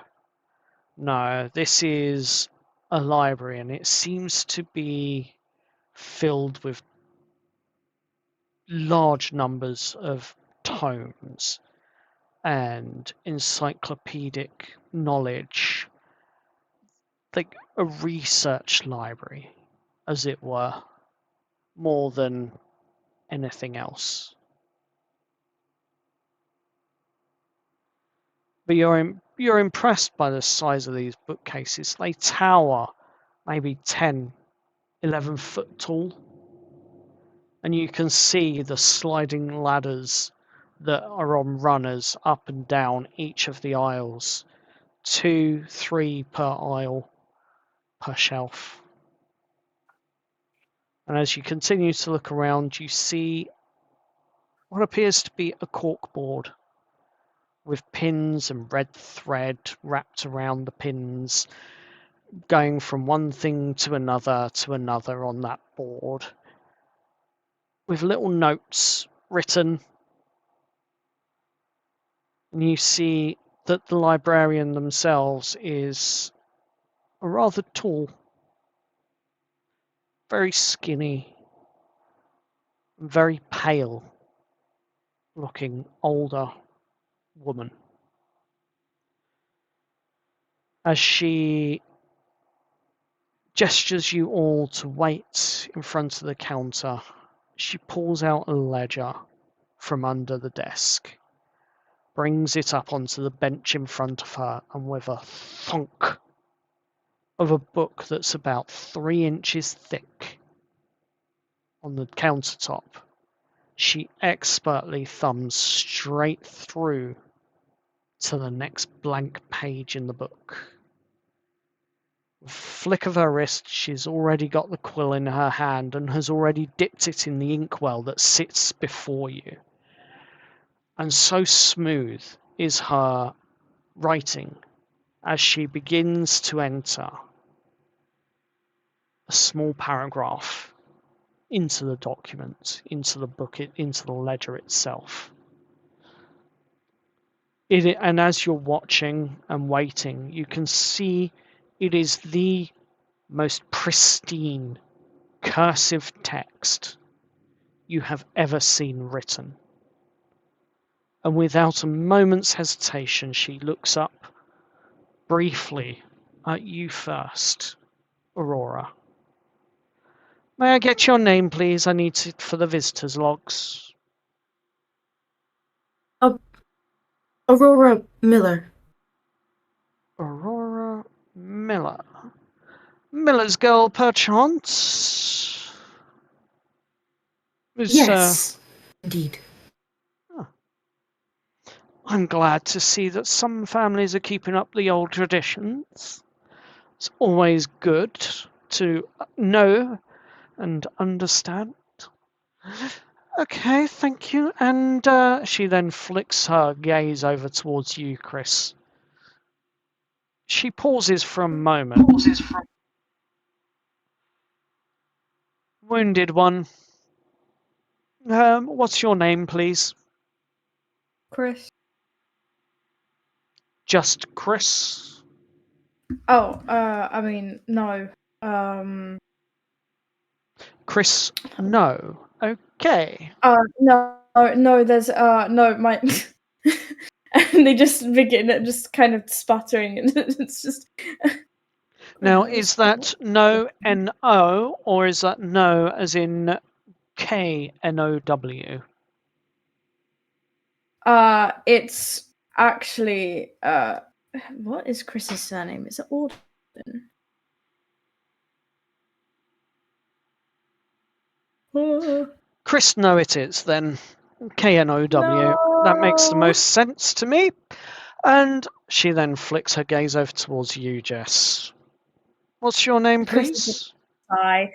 No, this is a library, and it seems to be filled with large numbers of tomes and encyclopedic knowledge, like a research library, as it were, more than anything else. But you're impressed by the size of these bookcases. They tower maybe 10, 11 foot tall. And you can see the sliding ladders that are on runners up and down each of the aisles. 2, 3 per aisle, per shelf. And as you continue to look around, you see what appears to be a corkboard with pins and red thread wrapped around the pins, going from one thing to another on that board, with little notes written. And you see that the librarian themselves is a rather tall, very skinny, very pale looking older woman. As she gestures you all to wait in front of the counter, she pulls out a ledger from under the desk, brings it up onto the bench in front of her, and with a thunk of a book that's about 3 inches thick on the countertop, she expertly thumbs straight through to the next blank page in the book. With a flick of her wrist, she's already got the quill in her hand and has already dipped it in the inkwell that sits before you. And so smooth is her writing as she begins to enter a small paragraph into the document, into the book, into the ledger itself. And as you're watching and waiting, you can see it is the most pristine cursive text you have ever seen written. And without a moment's hesitation, she looks up briefly at you first, Aurora. May I get your name, please? I need it for the visitors' logs. Aurora Miller. Aurora Miller. Miller's girl, perchance? Yes, indeed. I'm glad to see that some families are keeping up the old traditions. It's always good to know and understand. Okay, thank you. And she then flicks her gaze over towards you, Chris. She pauses for a moment. Wounded one. What's your name, please? Chris. Just Chris? Oh, I mean, no. Chris, no. Okay. No, there's, no, my... And they just begin at just kind of sputtering, and it's just... Now, is that no, N-O, or is that no as in K-N-O-W? It's actually, what is Chris's surname? Is it Alden? Chris, no, it is then. K-N-O-W. That makes the most sense to me. And she then flicks her gaze over towards you, Jess. What's your name, please? Hi.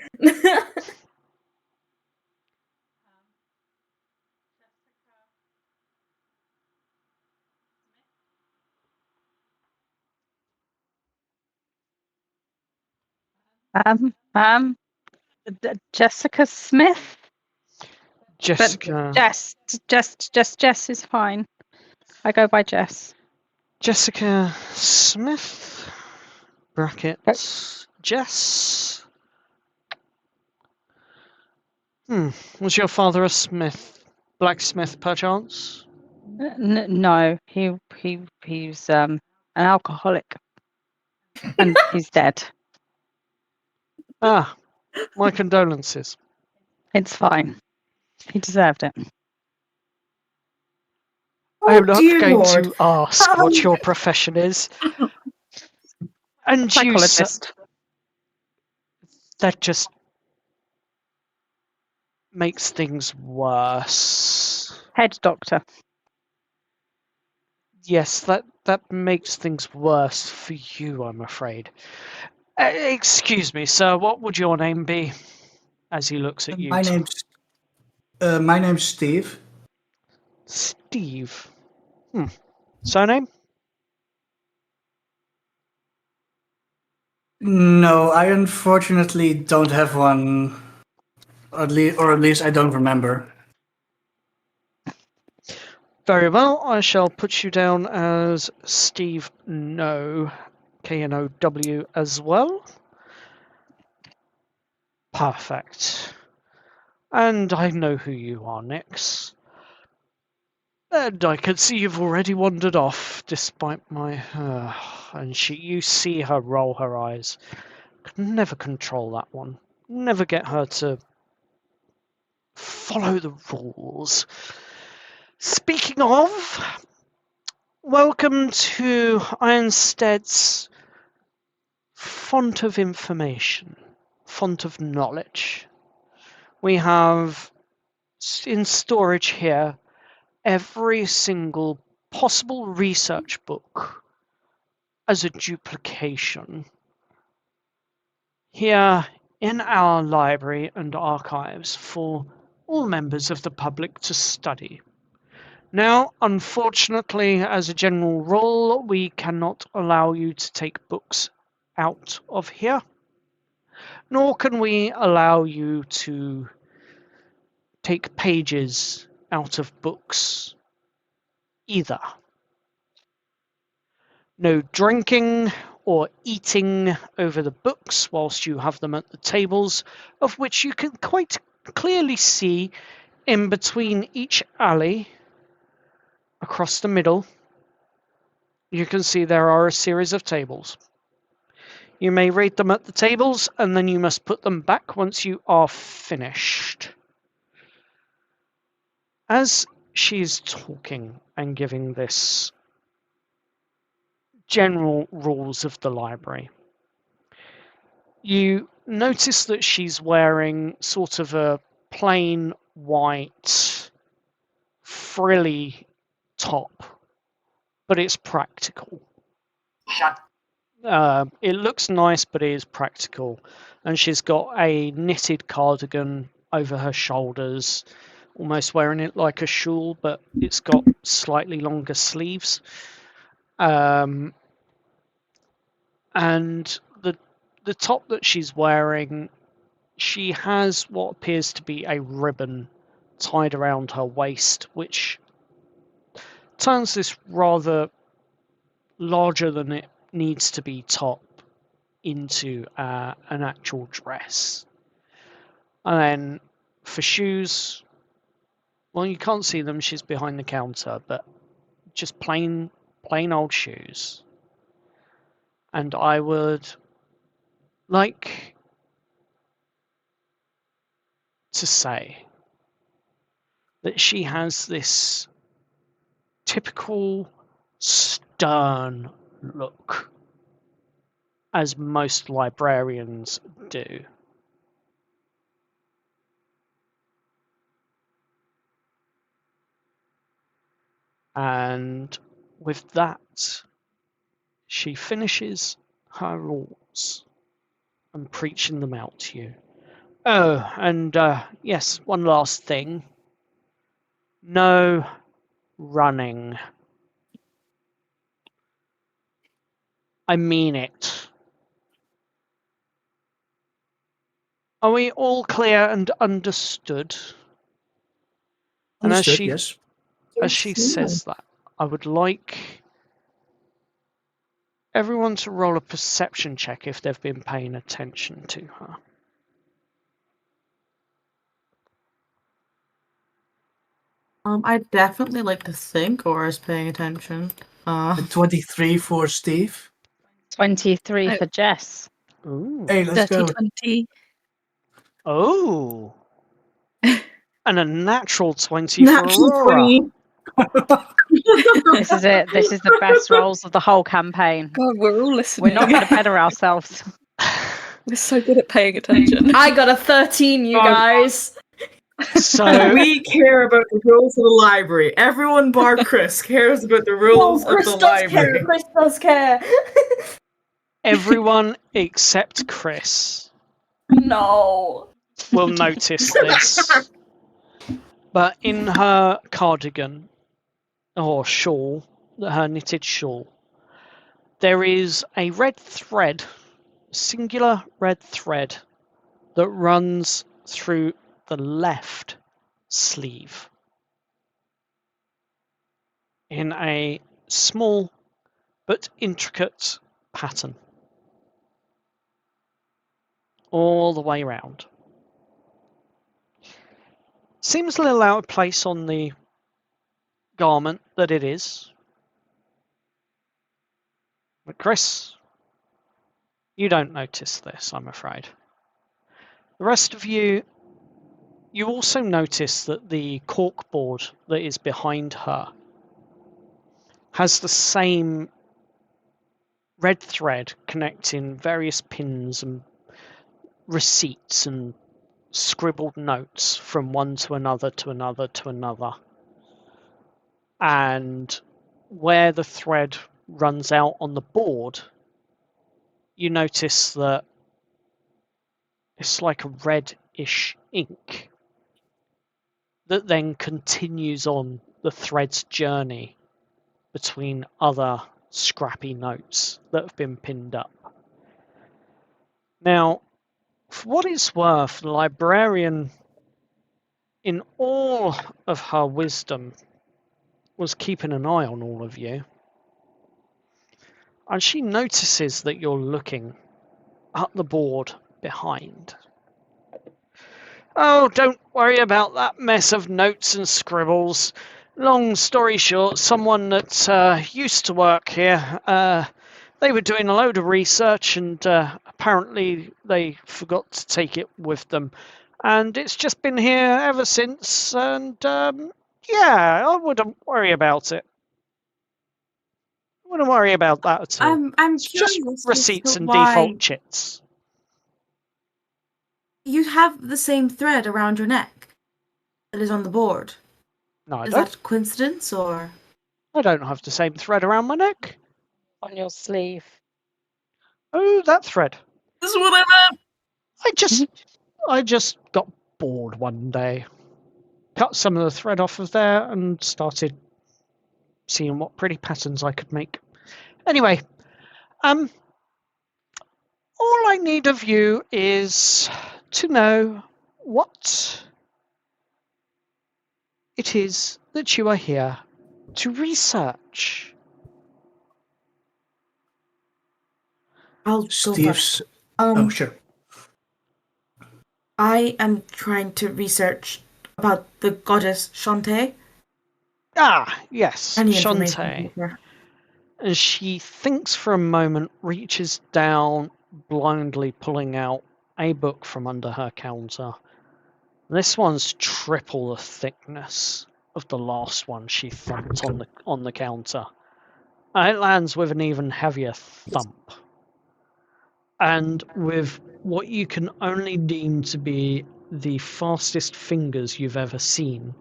Jessica Smith. Jessica. Jess is fine. I go by Jess. Jessica Smith. Brackets. Jess. Was your father a smith? Blacksmith, perchance? No, he's an alcoholic, and he's dead. Ah, my condolences. It's fine. He deserved it. I'm not going Lord. to ask what your profession is. And Psychologist. That just makes things worse. Head doctor. Yes, that makes things worse for you, I'm afraid. Excuse me, sir. What would your name be? As he looks at you, My name's Steve. Steve. Surname? No, I unfortunately don't have one. Or at least I don't remember. Very well. I shall put you down as Steve No, Know as well. Perfect. And I know who you are, Nix. And I can see you've already wandered off, despite my... and you see her roll her eyes. Could never control that one. Never get her to follow the rules. Speaking of, welcome to Ironstead's font of information, font of knowledge. We have in storage here every single possible research book as a duplication. Here in our library and archives for all members of the public to study. Now, unfortunately, as a general rule, we cannot allow you to take books out of here, nor can we allow you to take pages out of books either. No drinking or eating over the books whilst you have them at the tables, of which you can quite clearly see in between each alley, across the middle, you can see there are a series of tables. You may read them at the tables, and then you must put them back once you are finished. As she's talking and giving this general rules of the library, you notice that she's wearing sort of a plain white frilly top, but it's practical. It looks nice, but it is practical. And she's got a knitted cardigan over her shoulders, almost wearing it like a shawl, but it's got slightly longer sleeves. And the top that she's wearing, she has what appears to be a ribbon tied around her waist, which turns this rather larger than it needs to be top into an actual dress. And then for shoes, well, you can't see them, she's behind the counter, but just plain old shoes. And I would like to say that she has this typical stern look, as most librarians do. And with that, she finishes her rules and preaching them out to you. Oh, and yes, one last thing. No running. I mean it. Are we all clear and understood? Understood, And yes. as she says that, I would like everyone to roll a perception check if they've been paying attention to her. I'd definitely like to think or is paying attention. 23 for Steve. 23 for Jess. Ooh. Hey, let's go. 20. Oh. And a natural 20 for Natural Aurora. 20. This is it. This is the best rolls of the whole campaign. God, we're all listening. We're not going to better ourselves. We're so good at paying attention. I got a 13, you guys. So We care about the rules of the library. Everyone bar Chris cares about the rules of Chris the does library. care. Chris does care. everyone except Chris No. will notice this. But in her cardigan or shawl, her knitted shawl, there is a red thread, singular red thread, that runs through the left sleeve in a small but intricate pattern all the way around. Seems a little out of place on the garment that it is. But Chris, you don't notice this, I'm afraid. The rest of you also notice that the corkboard that is behind her has the same red thread connecting various pins and receipts and scribbled notes from one to another to another to another. And where the thread runs out on the board, you notice that it's like a reddish ink that then continues on the thread's journey between other scrappy notes that have been pinned up. Now, for what it's worth, the librarian, in all of her wisdom, was keeping an eye on all of you. And she notices that you're looking at the board behind. Oh, don't worry about that mess of notes and scribbles. Long story short, someone that used to work here, they were doing a load of research and apparently they forgot to take it with them. And it's just been here ever since, and yeah, I wouldn't worry about it. I wouldn't worry about that at all. I'm It's just curious receipts as to and why default chits. you have the same thread around your neck that is on the board. No, I Is don't. that a coincidence or? I don't have the same thread around my neck. On your sleeve. Oh, that thread. This is what I meant. I just got bored one day. Cut some of the thread off of there and started seeing what pretty patterns I could make. Anyway, all I need of you is to know what it is that you are here to research. I'll go Steve's. first. Oh, sure. I am trying to research about the goddess Shantae. Ah, yes, Any Shantae. information about her? And she thinks for a moment, reaches down, blindly pulling out a book from under her counter. This one's triple the thickness of the last one she thumped on the counter. And it lands with an even heavier thump. And with what you can only deem to be the fastest fingers you've ever seen,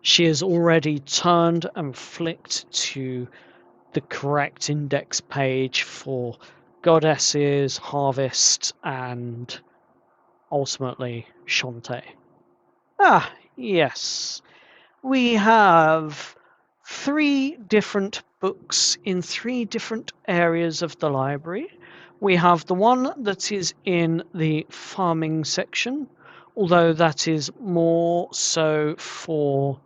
she has already turned and flicked to the correct index page for goddesses, harvest, and ultimately Shantae. Ah, yes. We have 3 different books in 3 different areas of the library. We have the one that is in the farming section, although that is more so for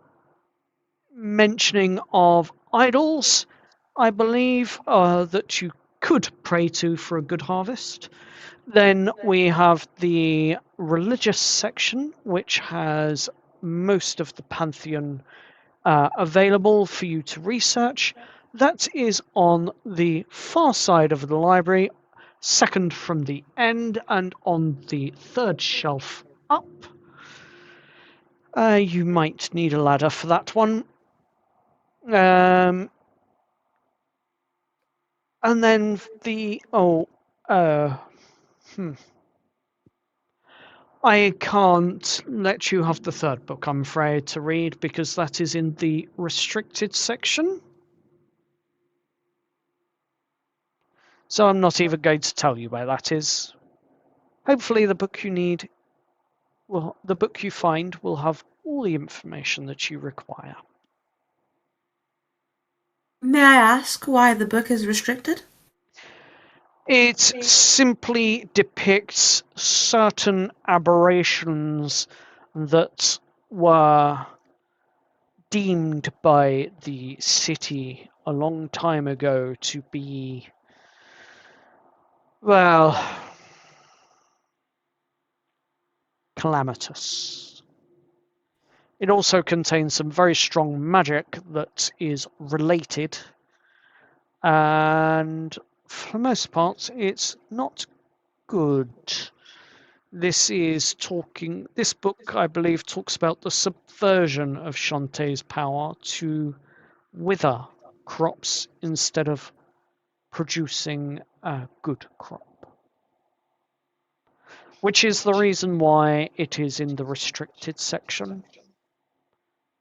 mentioning of idols, I believe, that you could pray to for a good harvest. Then we have the religious section, which has most of the pantheon available for you to research. That is on the far side of the library, second from the end and on the 3rd shelf up. You might need a ladder for that one. And then the I can't let you have the third book, I'm afraid, to read, because that is in the restricted section. So I'm not even going to tell you where that is. Hopefully the book you need, well, the book you find will have all the information that you require. May I ask why the book is restricted? It simply depicts certain aberrations that were deemed by the city a long time ago to be, well, calamitous. It also contains some very strong magic that is related, and for the most part, it's not good. This book, I believe, talks about the subversion of Shantae's power to wither crops instead of producing a good crop. Which is the reason why it is in the restricted section.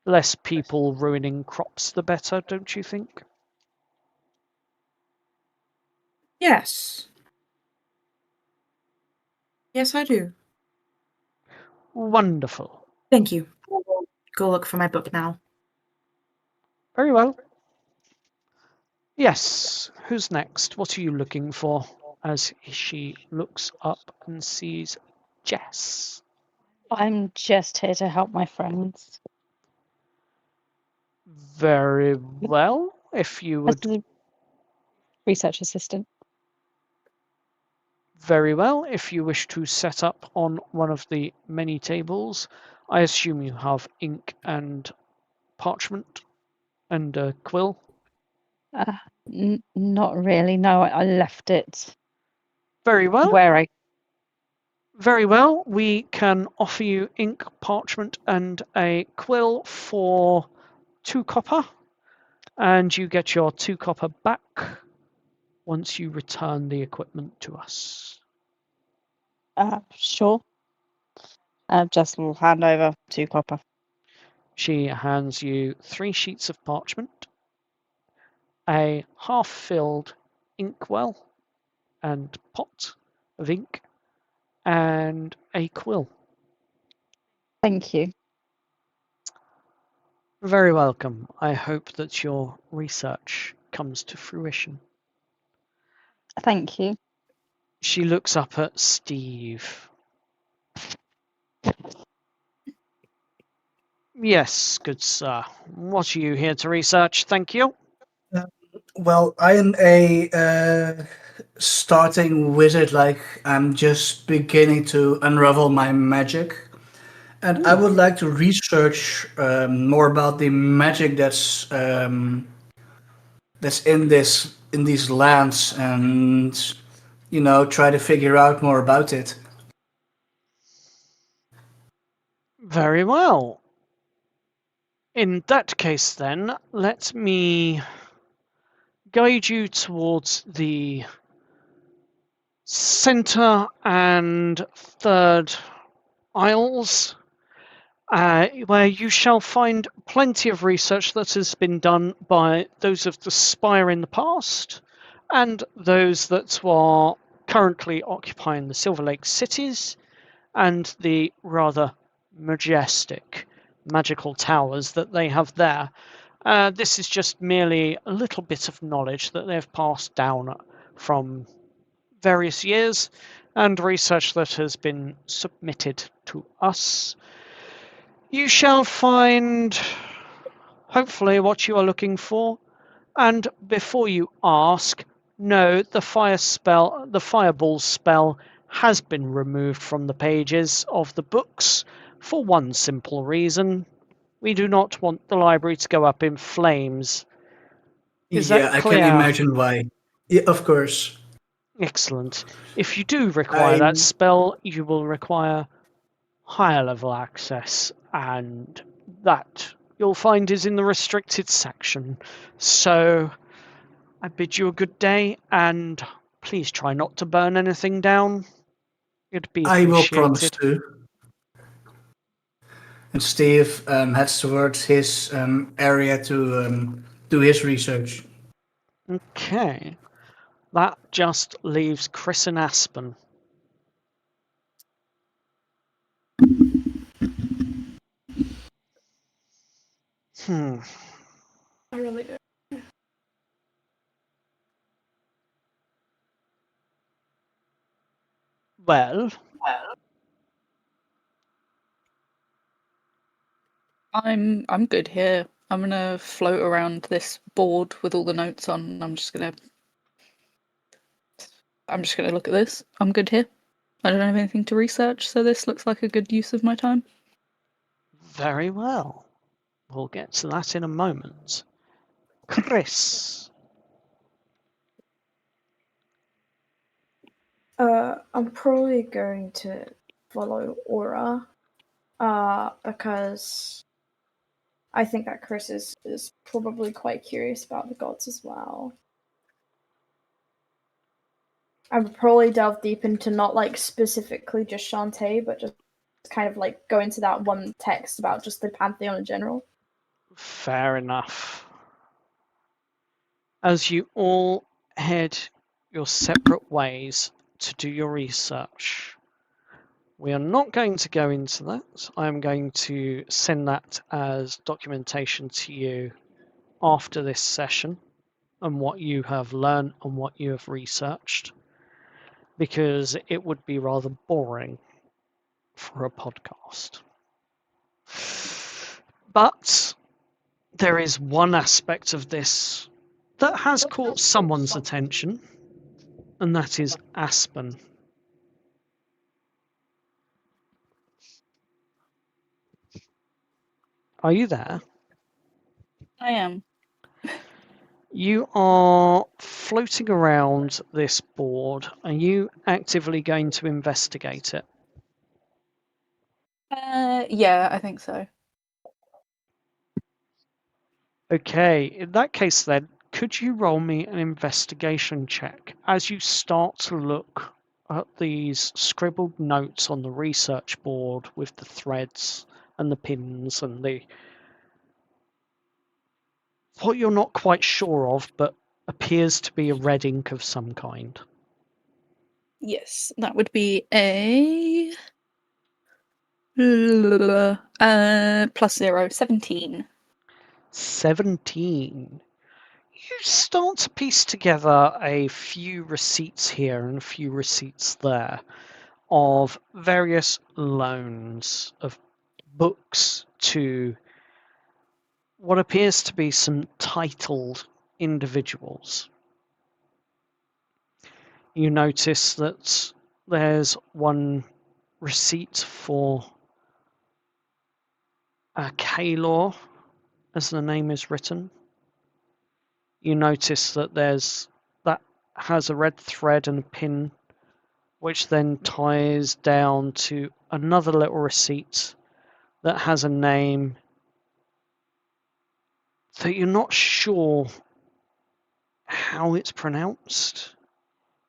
Less people ruining crops, the better, don't you think? Yes. Yes, I do. Wonderful. Thank you. Go look for my book now. Very well. Yes, who's next? What are you looking for? As she looks up and sees Jess. I'm just here to help my friends. Very well. If you As would. the research assistant. Very well. If you wish to set up on one of the many tables, I assume you have ink and parchment and a quill. Not really. No, I left it Very well. where I. Very well. We can offer you ink, parchment, and a quill for 2 copper, and you get your 2 copper back once you return the equipment to us. Sure. Jess will hand over 2 copper. She hands you 3 sheets of parchment, a half-filled inkwell and pot of ink, and a quill. Thank you. Very welcome. I hope that your research comes to fruition. Thank you. She looks up at Steve. Yes, good sir. What are you here to research? Thank you. Well, I am a starting wizard. Like, I'm just beginning to unravel my magic, and I would like to research more about the magic that's in these lands, and try to figure out more about it. Very well. In that case, then, let me guide you towards the center and third aisles, where you shall find plenty of research that has been done by those of the Spire in the past and those that are currently occupying the Silver Lake cities and the rather majestic magical towers that they have there. This is just merely a little bit of knowledge that they've passed down from various years and research that has been submitted to us. You shall find, hopefully, what you are looking for. And before you ask, no, the fireball spell has been removed from the pages of the books for one simple reason. We do not want the library to go up in flames. Is Yeah, that I clear? can imagine why. Yeah, of course. Excellent. If you do require that spell, you will require higher level access, and that you'll find is in the restricted section. So I bid you a good day, and please try not to burn anything down. It'd be I will promise appreciated. to. And Steve heads towards his area to do his research. Okay. That just leaves Chris and Aspen. I really do. Well, I'm good here. I'm gonna float around this board with all the notes on. And I'm just gonna look at this. I'm good here. I don't have anything to research, so this looks like a good use of my time. very well. We'll get to that in a moment. Chris. I'm probably going to follow Aura, because I think that Chris is probably quite curious about the gods as well. I would probably delve deep into not like specifically just Shantae, but just kind of like go into that one text about just the pantheon in general. Fair enough. As you all head your separate ways to do your research, we are not going to go into that. I am going to send that as documentation to you after this session and what you have learned and what you have researched, because it would be rather boring for a podcast. But there is one aspect of this that has caught someone's attention, and that is Aspen. Are you there? I am. You are floating around this board. Are you actively going to investigate it? Yeah, I think so. Okay, in that case then, could you roll me an investigation check as you start to look at these scribbled notes on the research board with the threads and the pins and the what you're not quite sure of, but appears to be a red ink of some kind. Yes, that would be a +0, 17. 17. You start to piece together a few receipts here and a few receipts there of various loans of books to what appears to be some titled individuals. You notice that there's one receipt for Kalor, as the name is written. You notice that that has a red thread and a pin, which then ties down to another little receipt that has a name that you're not sure how it's pronounced.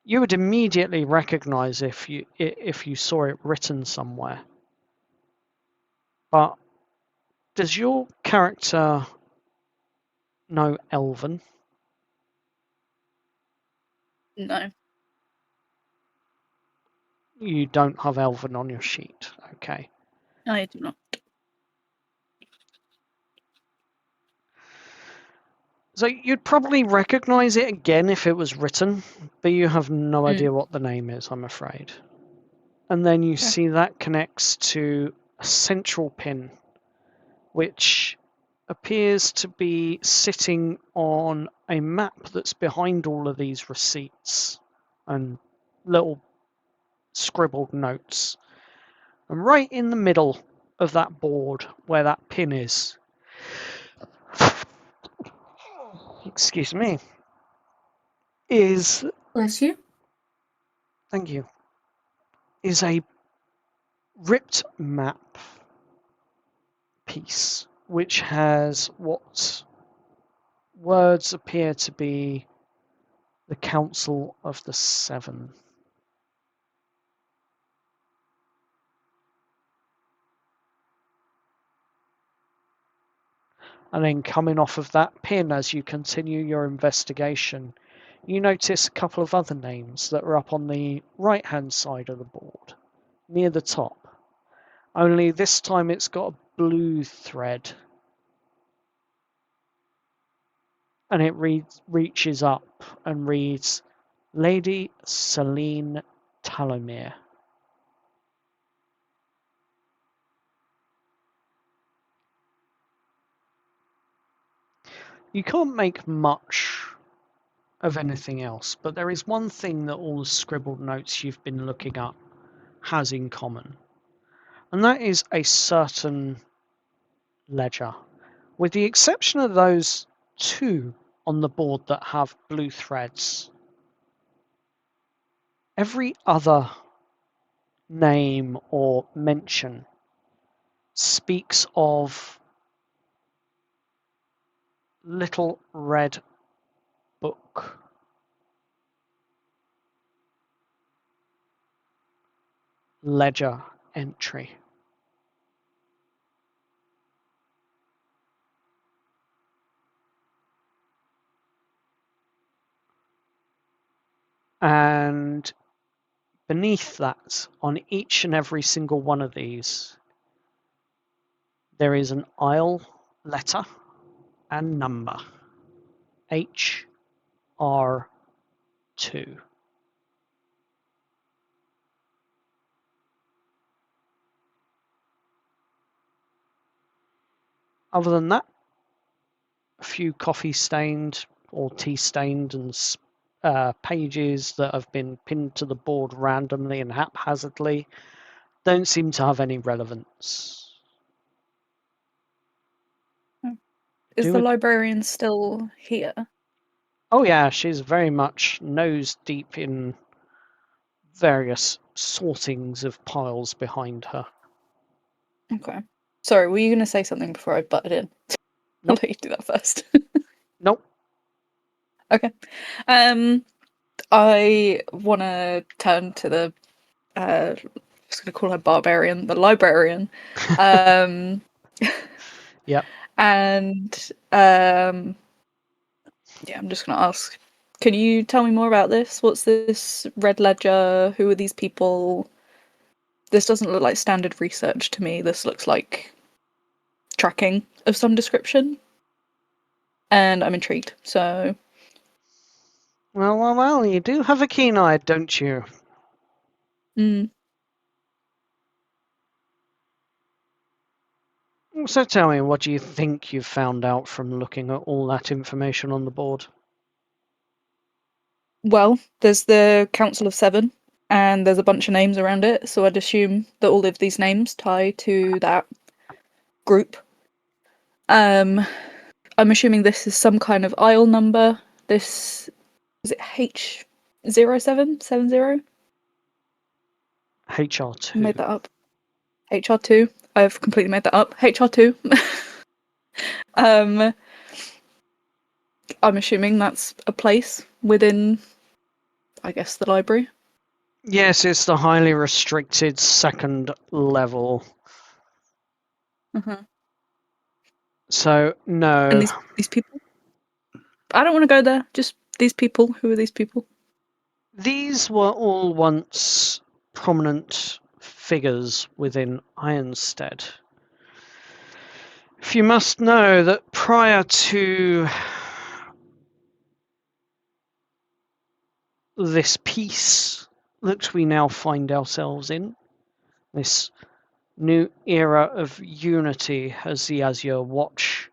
You would immediately recognize if you saw it written somewhere. But does your character know Elven? No. You don't have Elven on your sheet. Okay. I do not. So you'd probably recognize it again if it was written, but you have no idea what the name is, I'm afraid. And then you see that connects to a central pin, which appears to be sitting on a map that's behind all of these receipts and little scribbled notes. And right in the middle of that board where that pin is, excuse me, is, Bless you. thank you, is a ripped map piece which has what words appear to be the Council of the Seven. And then coming off of that pin as you continue your investigation, you notice a couple of other names that are up on the right-hand side of the board, near the top. Only this time it's got a blue thread. And it reaches up and reads, Lady Celine Talomere. You can't make much of anything else, but there is one thing that all the scribbled notes you've been looking up has in common, and that is a certain ledger, with the exception of those two on the board that have blue threads. Every other name or mention speaks of little red book. Ledger entry. And beneath that, on each and every single one of these, there is an aisle letter and number. HR2. Other than that, a few coffee stained or tea stained and pages that have been pinned to the board randomly and haphazardly don't seem to have any relevance. Is the librarian still here? Oh yeah, she's very much nose deep in various sortings of piles behind her. Okay. Sorry, were you going to say something before I butted in? I'll Nope. let you do that first. Nope. Okay. I want to turn to the I was going to call her barbarian, the librarian. Yep. And yeah, I'm just going to ask, can you tell me more about this? What's this red ledger? Who are these people? This doesn't look like standard research to me. This looks like tracking of some description. And I'm intrigued, so... Well, you do have a keen eye, don't you? So tell me, what do you think you've found out from looking at all that information on the board? Well, there's the Council of Seven, and there's a bunch of names around it, so I'd assume that all of these names tie to that group. I'm assuming this is some kind of aisle number. This... is it H0770? HR2. I made that up. HR2. I've completely made that up. HR2. I'm assuming that's a place within, I guess, the library. Yes, it's the highly restricted second level. So, no. And these people? I don't want to go there. Just these people. Who are these people? These were all once prominent figures within Ironstead. If you must know that prior to this peace that we now find ourselves in, this new era of unity, as the Azure Watch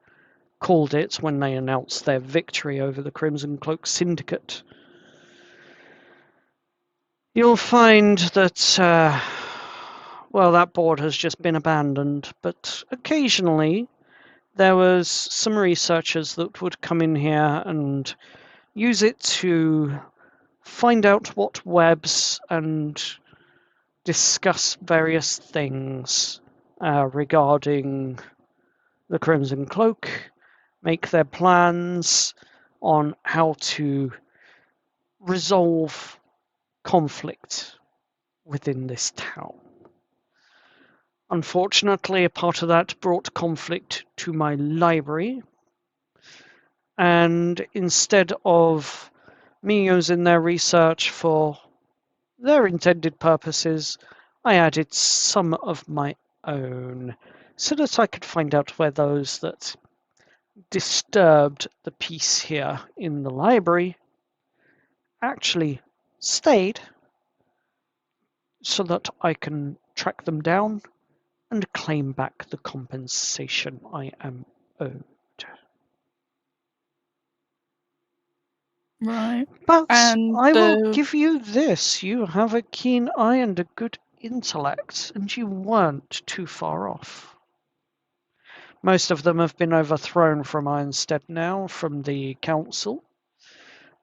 called it when they announced their victory over the Crimson Cloak Syndicate, you'll find that, well, that board has just been abandoned, but occasionally there was some researchers that would come in here and use it to find out what webs and discuss various things regarding the Crimson Cloak, make their plans on how to resolve conflict within this town. Unfortunately, a part of that brought conflict to my library. And instead of me using their research for their intended purposes, I added some of my own so that I could find out where those that disturbed the peace here in the library actually stayed, so that I can track them down and claim back the compensation I am owed. Right. But And I will give you this. You have a keen eye and a good intellect, and you weren't too far off. Most of them have been overthrown from Ironstead now, from the council.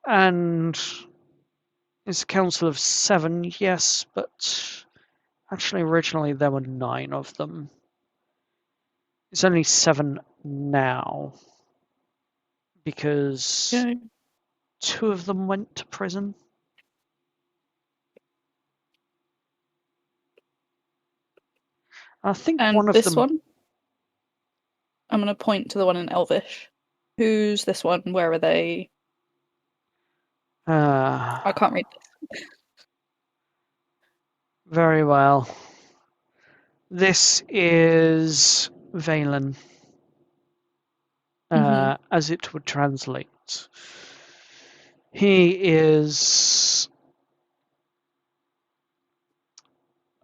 And it's a council of 7, yes, but actually originally there were 9 of them. It's only 7 now, because Okay. 2 of them went to prison. I think And one of this them. one? I'm going to point to the one in Elvish. Who's this one? Where are they? I can't read this. Very well. This is Valen, as it would translate. He is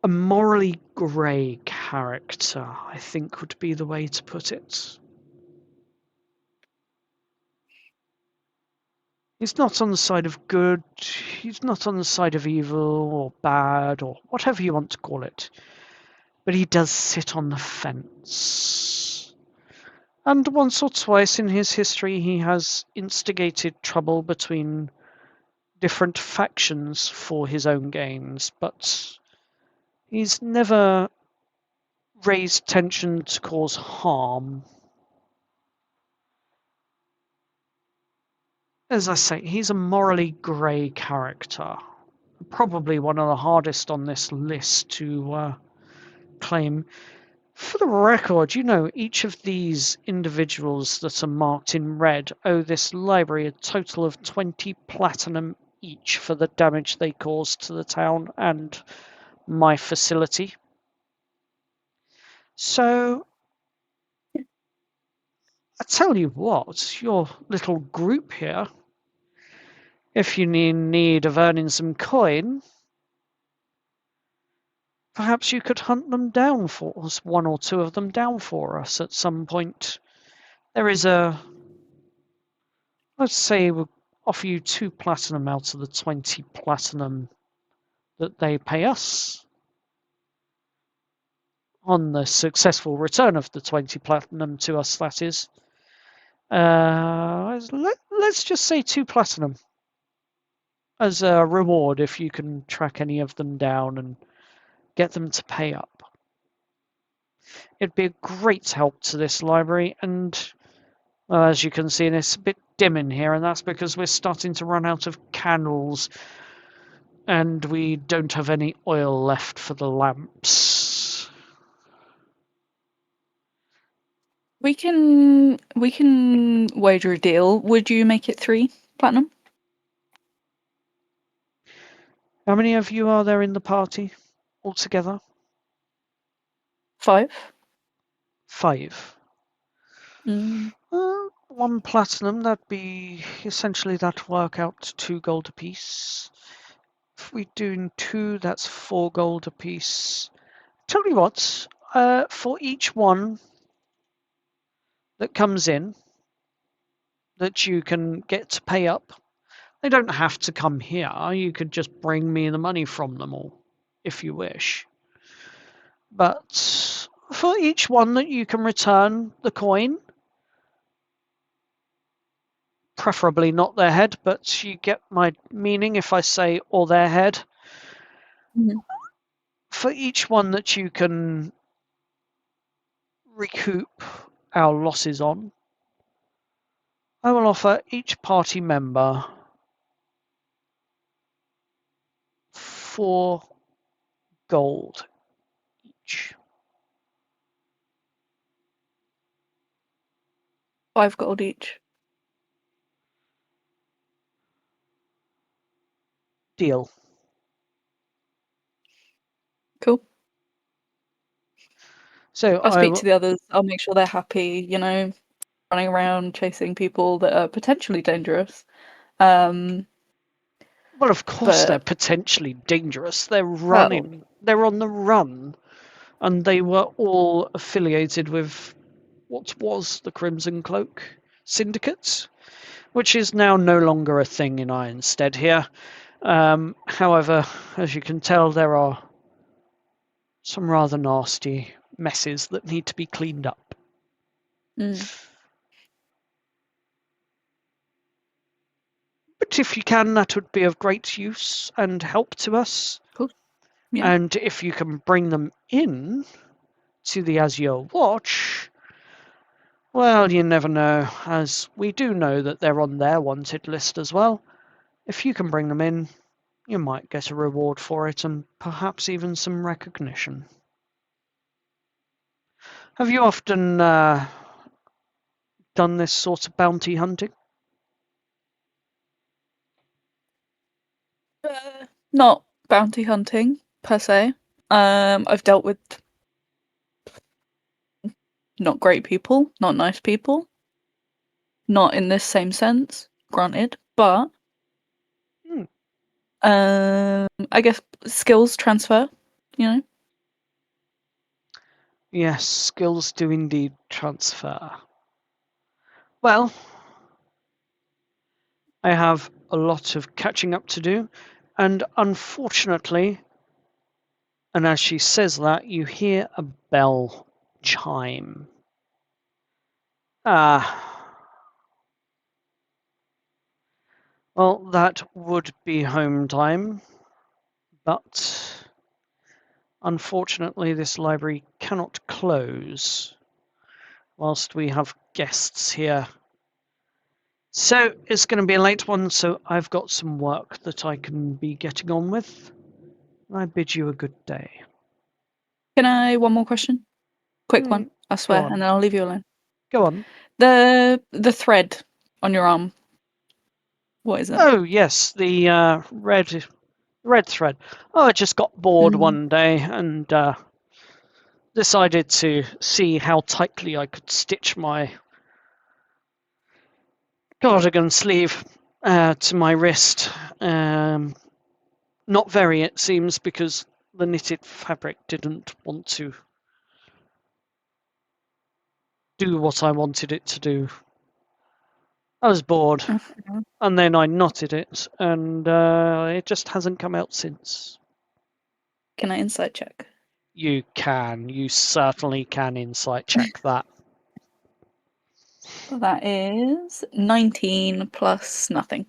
a morally grey character, I think would be the way to put it. He's not on the side of good, he's not on the side of evil or bad or whatever you want to call it, but he does sit on the fence. And once or twice in his history he has instigated trouble between different factions for his own gains, but he's never raised tension to cause harm. As I say, he's a morally grey character. Probably one of the hardest on this list to claim. For the record, you know, each of these individuals that are marked in red owe this library a total of 20 platinum each for the damage they caused to the town and my facility. So, I tell you what, your little group here, if you need of earning some coin, perhaps you could hunt them down for us, 1 or 2 of them down for us at some point. There is let's say we'll offer you 2 platinum out of the 20 platinum that they pay us. On the successful return of the 20 platinum to us, that is. Let's just say 2 platinum as a reward if you can track any of them down and get them to pay up. It'd be a great help to this library, and as you can see, it's a bit dim in here, and that's because we're starting to run out of candles and we don't have any oil left for the lamps. We can wager a deal. Would you make it 3 platinum? How many of you are there in the party altogether? 5? 5. 1 platinum, that'd be essentially that'd work out to 2 gold apiece. If we're doing 2, that's 4 gold apiece. Tell you what, for each one that comes in that you can get to pay up, they don't have to come here. You could just bring me the money from them all, if you wish. But for each one that you can return the coin, preferably not their head, but you get my meaning if I say or their head. For each one that you can recoup our losses on, I will offer each party member 4 gold each. 5 gold each. Deal. Cool. So I'll speak to the others. I'll make sure they're happy, running around chasing people that are potentially dangerous. Well, of course they're but- potentially dangerous. They're running. They're on the run. And they were all affiliated with what was the Crimson Cloak Syndicate, which is now no longer a thing in Ironstead here. However, as you can tell, there are some rather nasty messes that need to be cleaned up. But if you can, that would be of great use and help to us. Cool. Yeah. And if you can bring them in to the Azure Watch, well, you never know, as we do know that they're on their wanted list as well. If you can bring them in, you might get a reward for it and perhaps even some recognition. Have you often done this sort of bounty hunting? Not bounty hunting, per se. I've dealt with not great people, not nice people. Not in this same sense, granted, but I guess skills transfer, Yes, skills do indeed transfer. Well, I have a lot of catching up to do, and unfortunately, and as she says that, you hear a bell chime. Well, that would be home time, but unfortunately this library cannot close whilst we have guests here. So it's going to be a late one, so I've got some work that I can be getting on with. I bid you a good day. Can I one more question? Quick one, I swear, on. and then I'll leave you alone. Go on. The thread on your arm. What is it? Oh yes, the red thread. Oh, I just got bored one day and decided to see how tightly I could stitch my cardigan sleeve to my wrist. Not very, it seems, because the knitted fabric didn't want to do what I wanted it to do. I was bored, and then I knotted it, and it just hasn't come out since. Can I insight check? You can. You certainly can insight check that. Well, that is 19 plus nothing.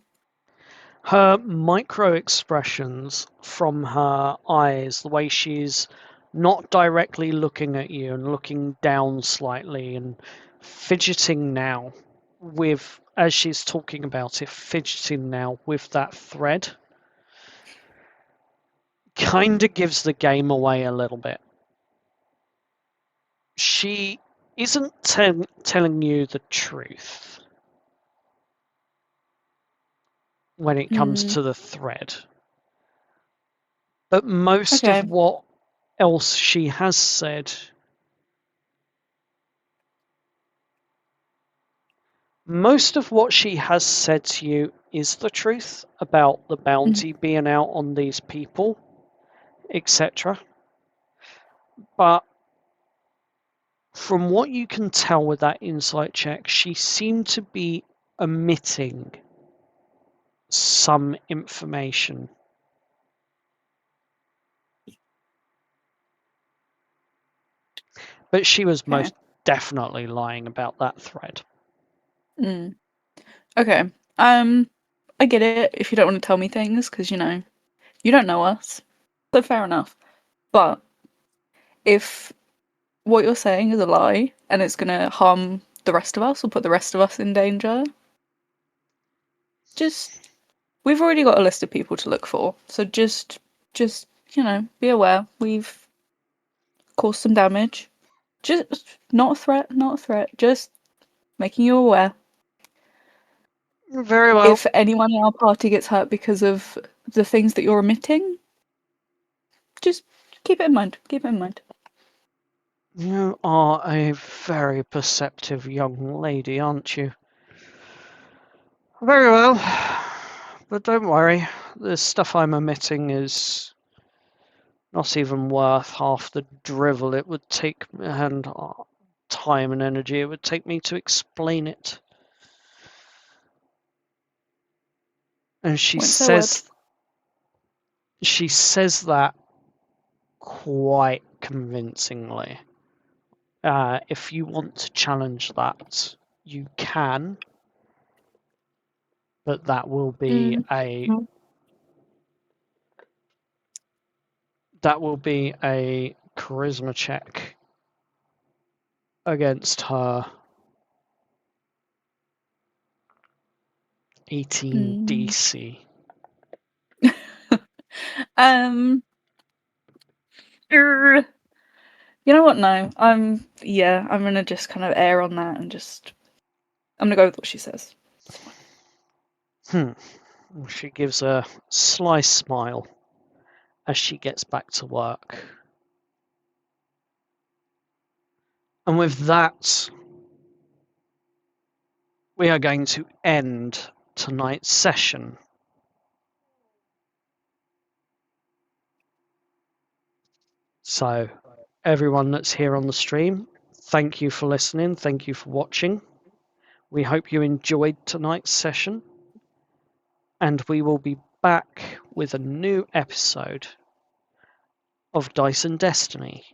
Her micro expressions from her eyes, the way she's not directly looking at you and looking down slightly and fidgeting now with, as she's talking about it, fidgeting now with that thread, kind of gives the game away a little bit. She isn't telling you the truth when it comes to the thread. But most of what else she has said, to you is the truth about the bounty being out on these people, etc. But from what you can tell with that insight check, she seemed to be omitting some information. But she was most definitely lying about that thread. Okay. I get it if you don't want to tell me things, because, you don't know us. So fair enough. But if what you're saying is a lie, and it's going to harm the rest of us, or put the rest of us in danger, we've already got a list of people to look for. So just, be aware. We've caused some damage. Just, not a threat. Just making you aware. Very well. If anyone in our party gets hurt because of the things that you're emitting, just keep it in mind. Keep it in mind. You are a very perceptive young lady, aren't you? Very well. But don't worry, the stuff I'm emitting is not even worth half the drivel it would take and time and energy it would take me to explain it. And she Won't say a word. says that quite convincingly. If you want to challenge that, you can, but that will be a charisma check against her 18 DC. You know what? No, I'm gonna just kind of err on that and I'm gonna go with what she says. She gives a sly smile as she gets back to work. And with that, we are going to end tonight's session. So, everyone that's here on the stream, thank you for listening. Thank you for watching. We hope you enjoyed tonight's session. And we will be back with a new episode of Dice and Destiny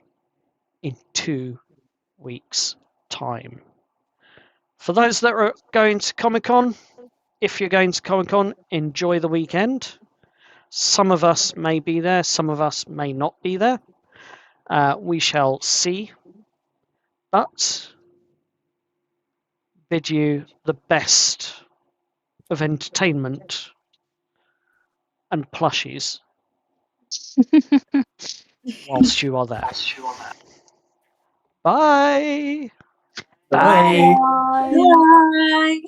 in 2 weeks' time. For those that are going to Comic-Con, if you're going to Comic-Con, enjoy the weekend. Some of us may be there, some of us may not be there. We shall see. But bid you the best of entertainment and plushies whilst you are there. Bye! Bye. Bye. Bye.